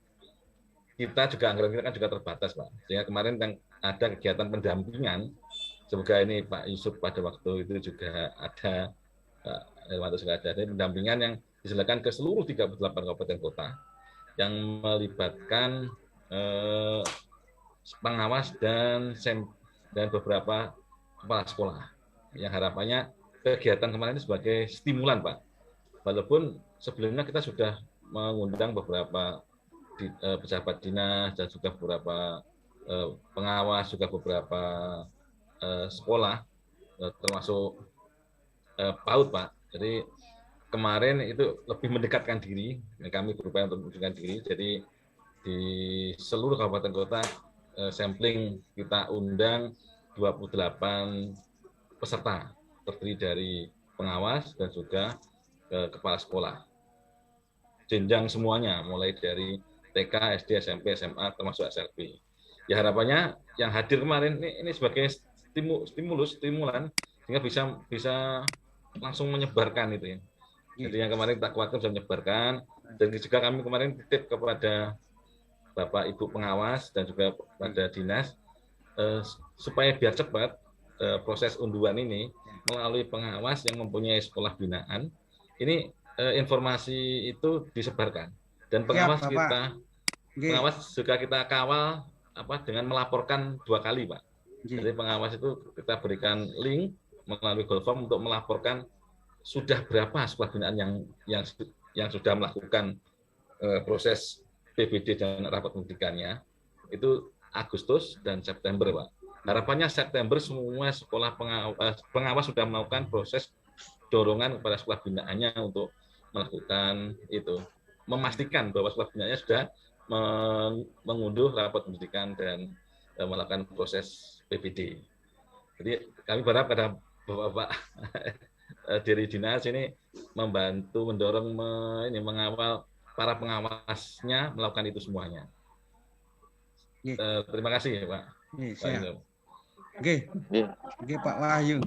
kita juga anggaran kita kan juga terbatas Pak, sehingga kemarin kan ada kegiatan pendampingan. Semoga ini Pak Yusuf pada waktu itu juga ada Pak Hermanto Sekada. Ini pendampingan yang diselenggarakan ke seluruh 38 kabupaten kota yang melibatkan pengawas dan beberapa kepala sekolah. Yang harapannya kegiatan kemarin ini sebagai stimulan, Pak. Walaupun sebelumnya kita sudah mengundang beberapa pejabat dinas dan juga beberapa pengawas, juga beberapa sekolah, termasuk PAUD, Pak. Jadi kemarin itu lebih mendekatkan diri, kami berupaya untuk mendekatkan diri. Jadi di seluruh kabupaten kota sampling kita undang 28 peserta, terdiri dari pengawas dan juga kepala sekolah. Jenjang semuanya, mulai dari TK, SD, SMP, SMA, termasuk SLB. Ya harapannya yang hadir kemarin ini sebagai stimulan, sehingga bisa langsung menyebarkan itu ya. Jadi yang kemarin kita kuatkan bisa menyebarkan, dan juga kami kemarin titip kepada Bapak Ibu pengawas dan juga pada dinas supaya biar cepat proses unduan ini melalui pengawas yang mempunyai sekolah binaan, ini informasi itu disebarkan, dan pengawas pengawas juga kita kawal dengan melaporkan 2 kali, Pak. Jadi pengawas itu kita berikan link melalui Google Form untuk melaporkan sudah berapa sekolah binaan yang sudah melakukan proses PBD dan rapat pendidikannya. Itu Agustus dan September, Pak. Harapannya September semua sekolah pengawas sudah melakukan proses dorongan kepada sekolah binaannya untuk melakukan itu, memastikan bahwa sekolah binaannya sudah mengunduh rapat pendidikan dan melakukan proses PBD. Jadi kami berharap pada Bapak dari dinas ini membantu mendorong mengawal para pengawasnya melakukan itu semuanya. Terima kasih, Pak. Oke, Pak Wahyu.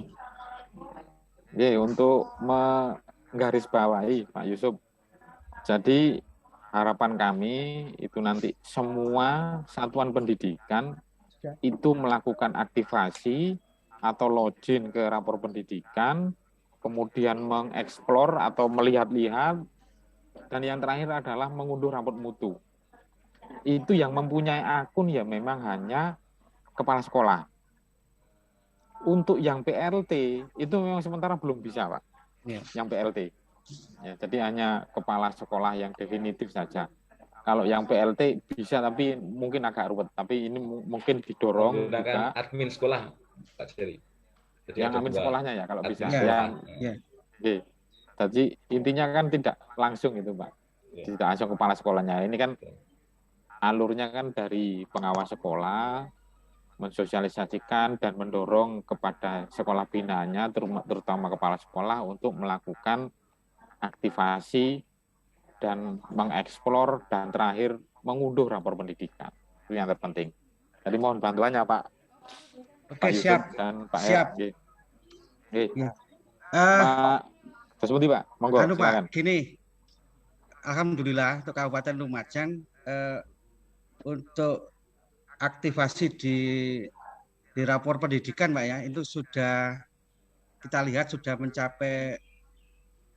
Untuk menggarisbawahi Pak Yusuf, jadi harapan kami itu nanti semua satuan pendidikan itu melakukan aktivasi atau login ke rapor pendidikan, kemudian mengeksplor atau melihat-lihat, dan yang terakhir adalah mengunduh rapor mutu. Itu yang mempunyai akun ya memang hanya kepala sekolah. Untuk yang PLT itu memang sementara belum bisa, Pak. Yang PLT. Ya, jadi hanya kepala sekolah yang definitif saja. Kalau yang PLT bisa, tapi mungkin agak ruwet. Tapi ini mungkin didorong juga admin sekolah, Pak Jerry. Yang admin sekolahnya ya kalau bisa. Ya. Jadi intinya kan tidak langsung itu, Pak. Tidak langsung kepala sekolahnya. Ini kan alurnya kan dari pengawas sekolah, mensosialisasikan dan mendorong kepada sekolah binaannya, terutama kepala sekolah, untuk melakukan aktivasi dan mengeksplor dan terakhir mengunduh rapor pendidikan. Itu yang terpenting. Jadi mohon bantuannya, Pak. Oke, siap. Dan Pak siap. Pak Seperti Pak, monggo. Pak, gini, alhamdulillah untuk Kabupaten Lumajang untuk aktivasi di rapor pendidikan, Pak ya, itu sudah kita lihat sudah mencapai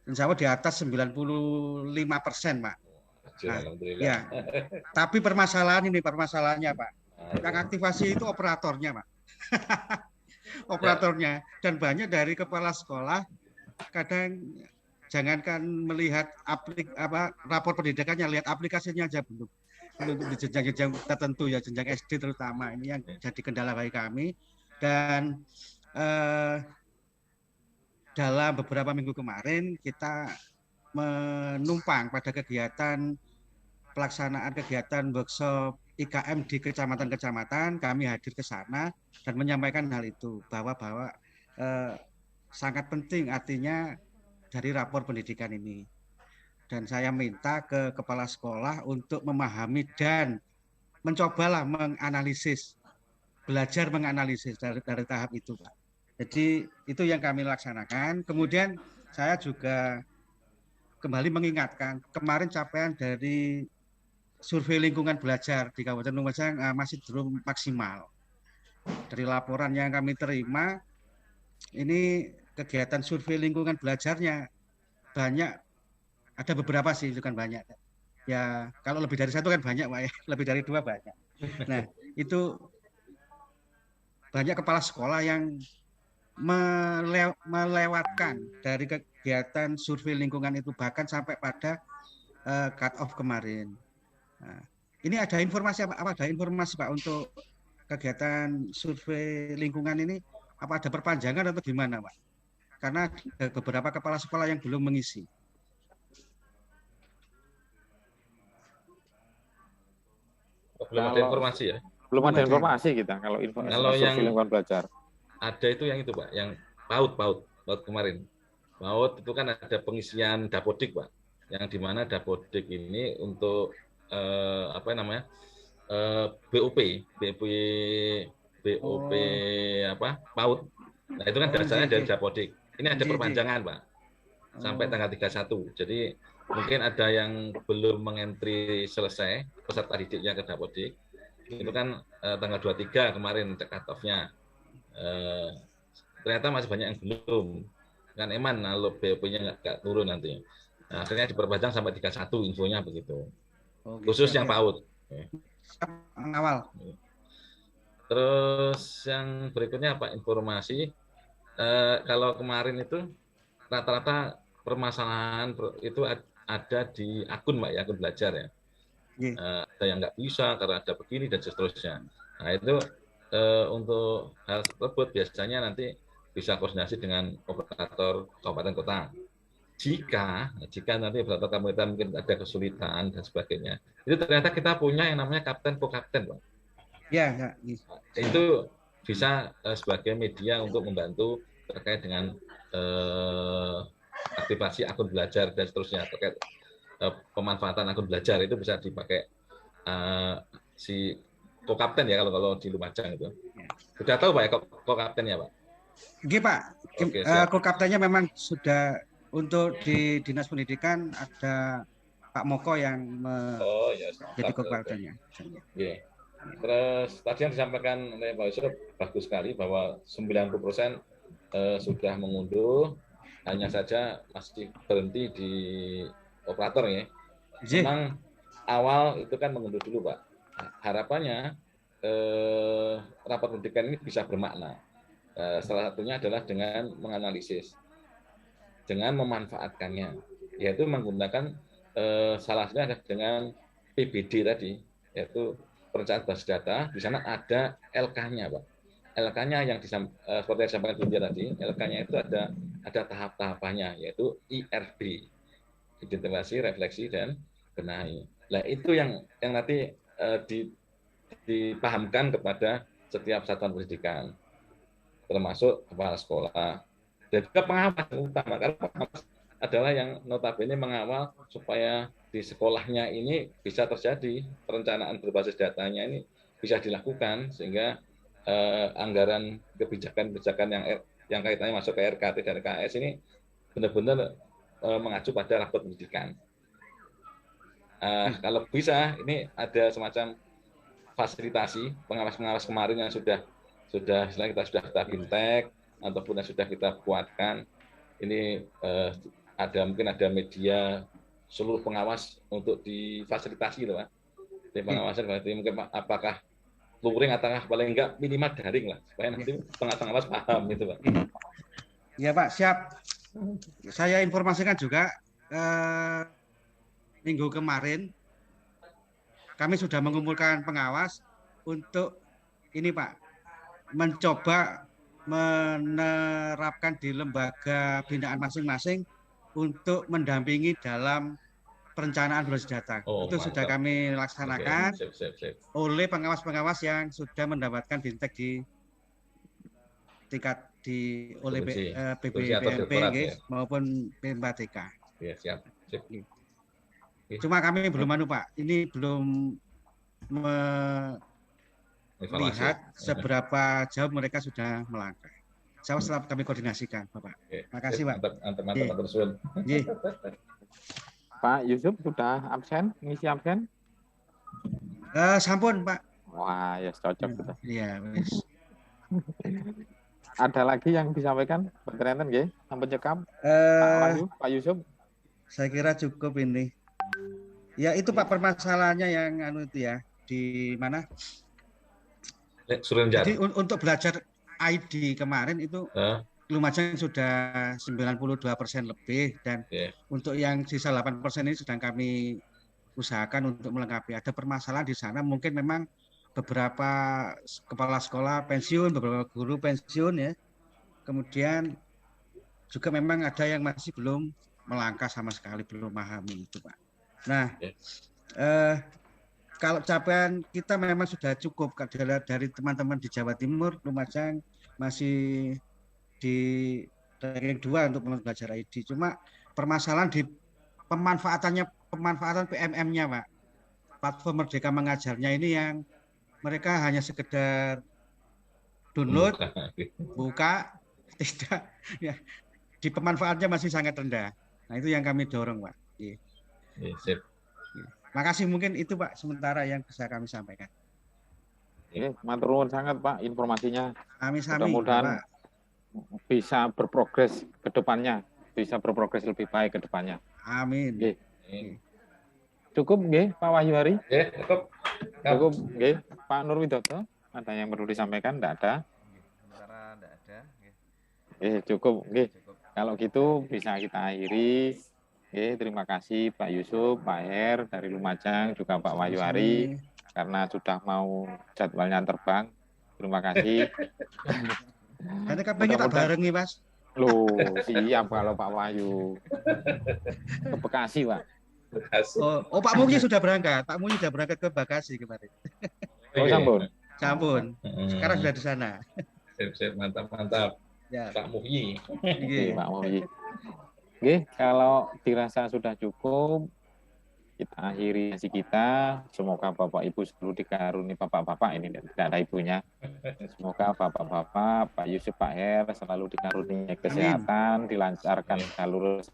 insya Allah di atas 95%, Pak. Nah, ya. Tapi permasalahannya, Pak, yang aktivasi itu operatornya, Pak. Operatornya, dan banyak dari kepala sekolah kadang jangankan melihat rapor pendidikannya, lihat aplikasinya aja belum. Untuk di jenjang-jenjang tertentu ya, jenjang SD terutama, ini yang jadi kendala bagi kami. Dan dalam beberapa minggu kemarin kita menumpang pada kegiatan pelaksanaan kegiatan workshop IKM di kecamatan-kecamatan. Kami hadir ke sana dan menyampaikan hal itu, bahwa sangat penting artinya dari rapor pendidikan ini. Dan saya minta ke kepala sekolah untuk memahami dan mencobalah menganalisis, belajar menganalisis dari tahap itu, Pak. Jadi itu yang kami laksanakan. Kemudian saya juga kembali mengingatkan, kemarin capaian dari survei lingkungan belajar di Kabupaten Lumajang masih belum maksimal. Dari laporan yang kami terima, ini kegiatan survei lingkungan belajarnya banyak, ada beberapa sih, itu kan banyak. Ya kalau lebih dari satu kan banyak Pak ya, lebih dari 2 banyak. Nah itu banyak kepala sekolah yang melewatkan dari kegiatan survei lingkungan itu, bahkan sampai pada cut off kemarin. Nah, ini ada informasi apa? Ada informasi Pak untuk kegiatan survei lingkungan ini, apa ada perpanjangan atau gimana Pak? Karena ada beberapa kepala sekolah yang belum mengisi. Belum ada informasi ya? Belum ada informasi kita kalau yang lingkungan belajar. Ada itu yang itu Pak, yang PAUD kemarin. PAUD itu kan ada pengisian dapodik Pak, yang dimana dapodik ini untuk BOP apa PAUD. Nah itu kan dasarnya dari dapodik. Ini ada perpanjangan Pak, sampai tanggal 31. Jadi mungkin ada yang belum mengentri selesai peserta didiknya ke dapodik. Itu kan tanggal 23 kemarin cut off-nya. Ternyata masih banyak yang belum. Kan eman kalau BOP-nya nggak turun nanti. Nah, akhirnya diperpanjang sampai 31 infonya begitu. Khusus yang PAUD. Awal. Terus yang berikutnya apa informasi? Kalau kemarin itu rata-rata permasalahan itu ada di akun Mbak ya, akun belajar ya. Ada yang nggak bisa karena ada begini dan seterusnya. Nah itu untuk hal tersebut biasanya nanti bisa koordinasi dengan operator kabupaten kota. Jika nanti operator kabupaten mungkin ada kesulitan dan sebagainya, itu ternyata kita punya yang namanya kapten co-kapten Pak. Ya. Itu bisa sebagai media untuk membantu terkait dengan aktivasi akun belajar dan seterusnya, terkait pemanfaatan akun belajar itu bisa dipakai si co-kapten ya kalau di Lumajang itu. Sudah tahu Pak ya co-kaptennya Pak? Oke Pak, co-kaptennya memang sudah untuk di Dinas Pendidikan ada Pak Moko yang jadi co-kaptennya. Okay. Terus tadi yang disampaikan oleh Pak Yusuf bagus sekali bahwa 90% sudah mengunduh, hanya saja masih berhenti di operator ya. Memang awal itu kan mengunduh dulu Pak. Harapannya rapat pendidikan ini bisa bermakna. Salah satunya adalah dengan menganalisis, dengan memanfaatkannya, yaitu menggunakan salah satunya adalah dengan PBD tadi, yaitu perencanaan basis data. Di sana ada LK-nya Pak. LK-nya yang seperti yang disampaikan Bu Dia tadi, LK-nya itu ada tahap-tahapannya, yaitu IRB, identifikasi, refleksi, dan benahi. Nah itu yang nanti dipahamkan kepada setiap satuan pendidikan, termasuk kepala sekolah dan juga pengawas utama, karena pengawas adalah yang notabene mengawal supaya di sekolahnya ini bisa terjadi perencanaan berbasis datanya ini bisa dilakukan, sehingga anggaran kebijakan-kebijakan yang kaitannya masuk ke RKT dan RKS ini benar-benar mengacu pada rapor pendidikan. Kalau bisa ini ada semacam fasilitasi pengawas-pengawas kemarin yang sudah kita bintek ataupun yang sudah kita kuatkan. Ini mungkin ada media seluruh pengawas untuk difasilitasi loh Pak. Di pengawasan berarti mungkin apakah luring atau paling enggak minimal daring lah supaya nanti pengawas paham gitu Pak. Ya Pak, siap. Saya informasikan juga minggu kemarin kami sudah mengumpulkan pengawas untuk ini Pak, mencoba menerapkan di lembaga binaan masing-masing untuk mendampingi dalam perencanaan berbasis data. Itu mantap. Sudah kami laksanakan oleh pengawas-pengawas yang sudah mendapatkan bintek di tingkat oleh PBPMP maupun PMPTK. Ya, siap. Cuma kami belum Pak, ini belum melihat seberapa jauh mereka sudah melangkah. Setelah kami koordinasikan, Bapak. Terima kasih, Pak. Mantap terus. Pak Yusuf sudah absen, ngisi absen? Sampun, Pak. Wah, ya cocok kita. Iya, Ada lagi yang disampaikan, Pak Trenten, nggih? Sampun cekap, Pak Wahyu, Pak Yusuf. Saya kira cukup ini. Ya itu Pak permasalahannya yang itu ya di mana? Jadi untuk belajar ID kemarin itu Lumajang sudah 92% lebih dan untuk yang sisa 8% ini sedang kami usahakan untuk melengkapi. Ada permasalahan di sana, mungkin memang beberapa kepala sekolah pensiun, beberapa guru pensiun ya. Kemudian juga memang ada yang masih belum melangkah sama sekali, belum memahami itu Pak. Nah, kalau capaian kita memang sudah cukup dari teman-teman di Jawa Timur, Lumajang masih di ranking 2 untuk belajar ID. Cuma permasalahan di pemanfaatan PMM-nya, Pak. Platform Merdeka Mengajarnya ini yang mereka hanya sekedar download, buka, tidak, ya, di pemanfaatnya masih sangat rendah. Nah itu yang kami dorong, Pak. Sip. Makasih, mungkin itu Pak sementara yang bisa kami sampaikan. Matur nuwun sangat Pak informasinya. Sami-sami. Mudah-mudahan bisa berprogres ke depannya, bisa berprogres lebih baik ke depannya. Amin. Cukup nggih Pak Wahyu Hari? Cukup. Cukup nggih. Pak Nur Widodo, ada yang perlu disampaikan? Tidak ada. Sementara tidak ada. Cukup nggih. Kalau gitu bisa kita akhiri. Terima kasih Pak Yusuf, Pak Her dari Lumajang, juga Pak Wahyu Hari karena sudah mau jadwalnya terbang. Terima kasih. Nanti kapan kita barengi, Mas? Loh, siap kalau Pak Wahyu. Ke Bekasi, Pak. Oh, Pak Mugi sudah berangkat. Pak Mugi sudah berangkat ke Bekasi kemarin. Oh, sampun. Sampun. Sekarang sudah di sana. Sip, mantap. Ya. Pak Mugi. Pak Mugi. Oke, kalau dirasa sudah cukup, kita akhiri sesi kita. Semoga Bapak Ibu selalu dikaruni Bapak-Bapak, ini tidak ada ibunya. Semoga Bapak-Bapak, Pak Yusuf, Pak Her selalu dikaruni kesehatan, dilancarkan jalur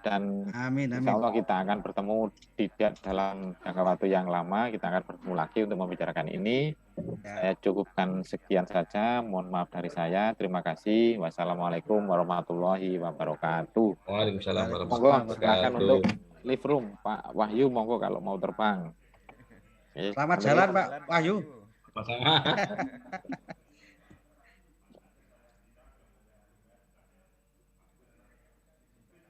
dan insya Allah kita akan bertemu tidak dalam jangka waktu yang lama. Kita akan bertemu lagi untuk membicarakan ini. Saya cukupkan sekian saja. Mohon maaf dari saya. Terima kasih. Wassalamualaikum warahmatullahi wabarakatuh. Waalaikumsalam Monggo warahmatullahi silakan wabarakatuh. untuk live room Pak Wahyu, monggo kalau mau terbang. Selamat jalan Pak Wahyu. Sama-sama.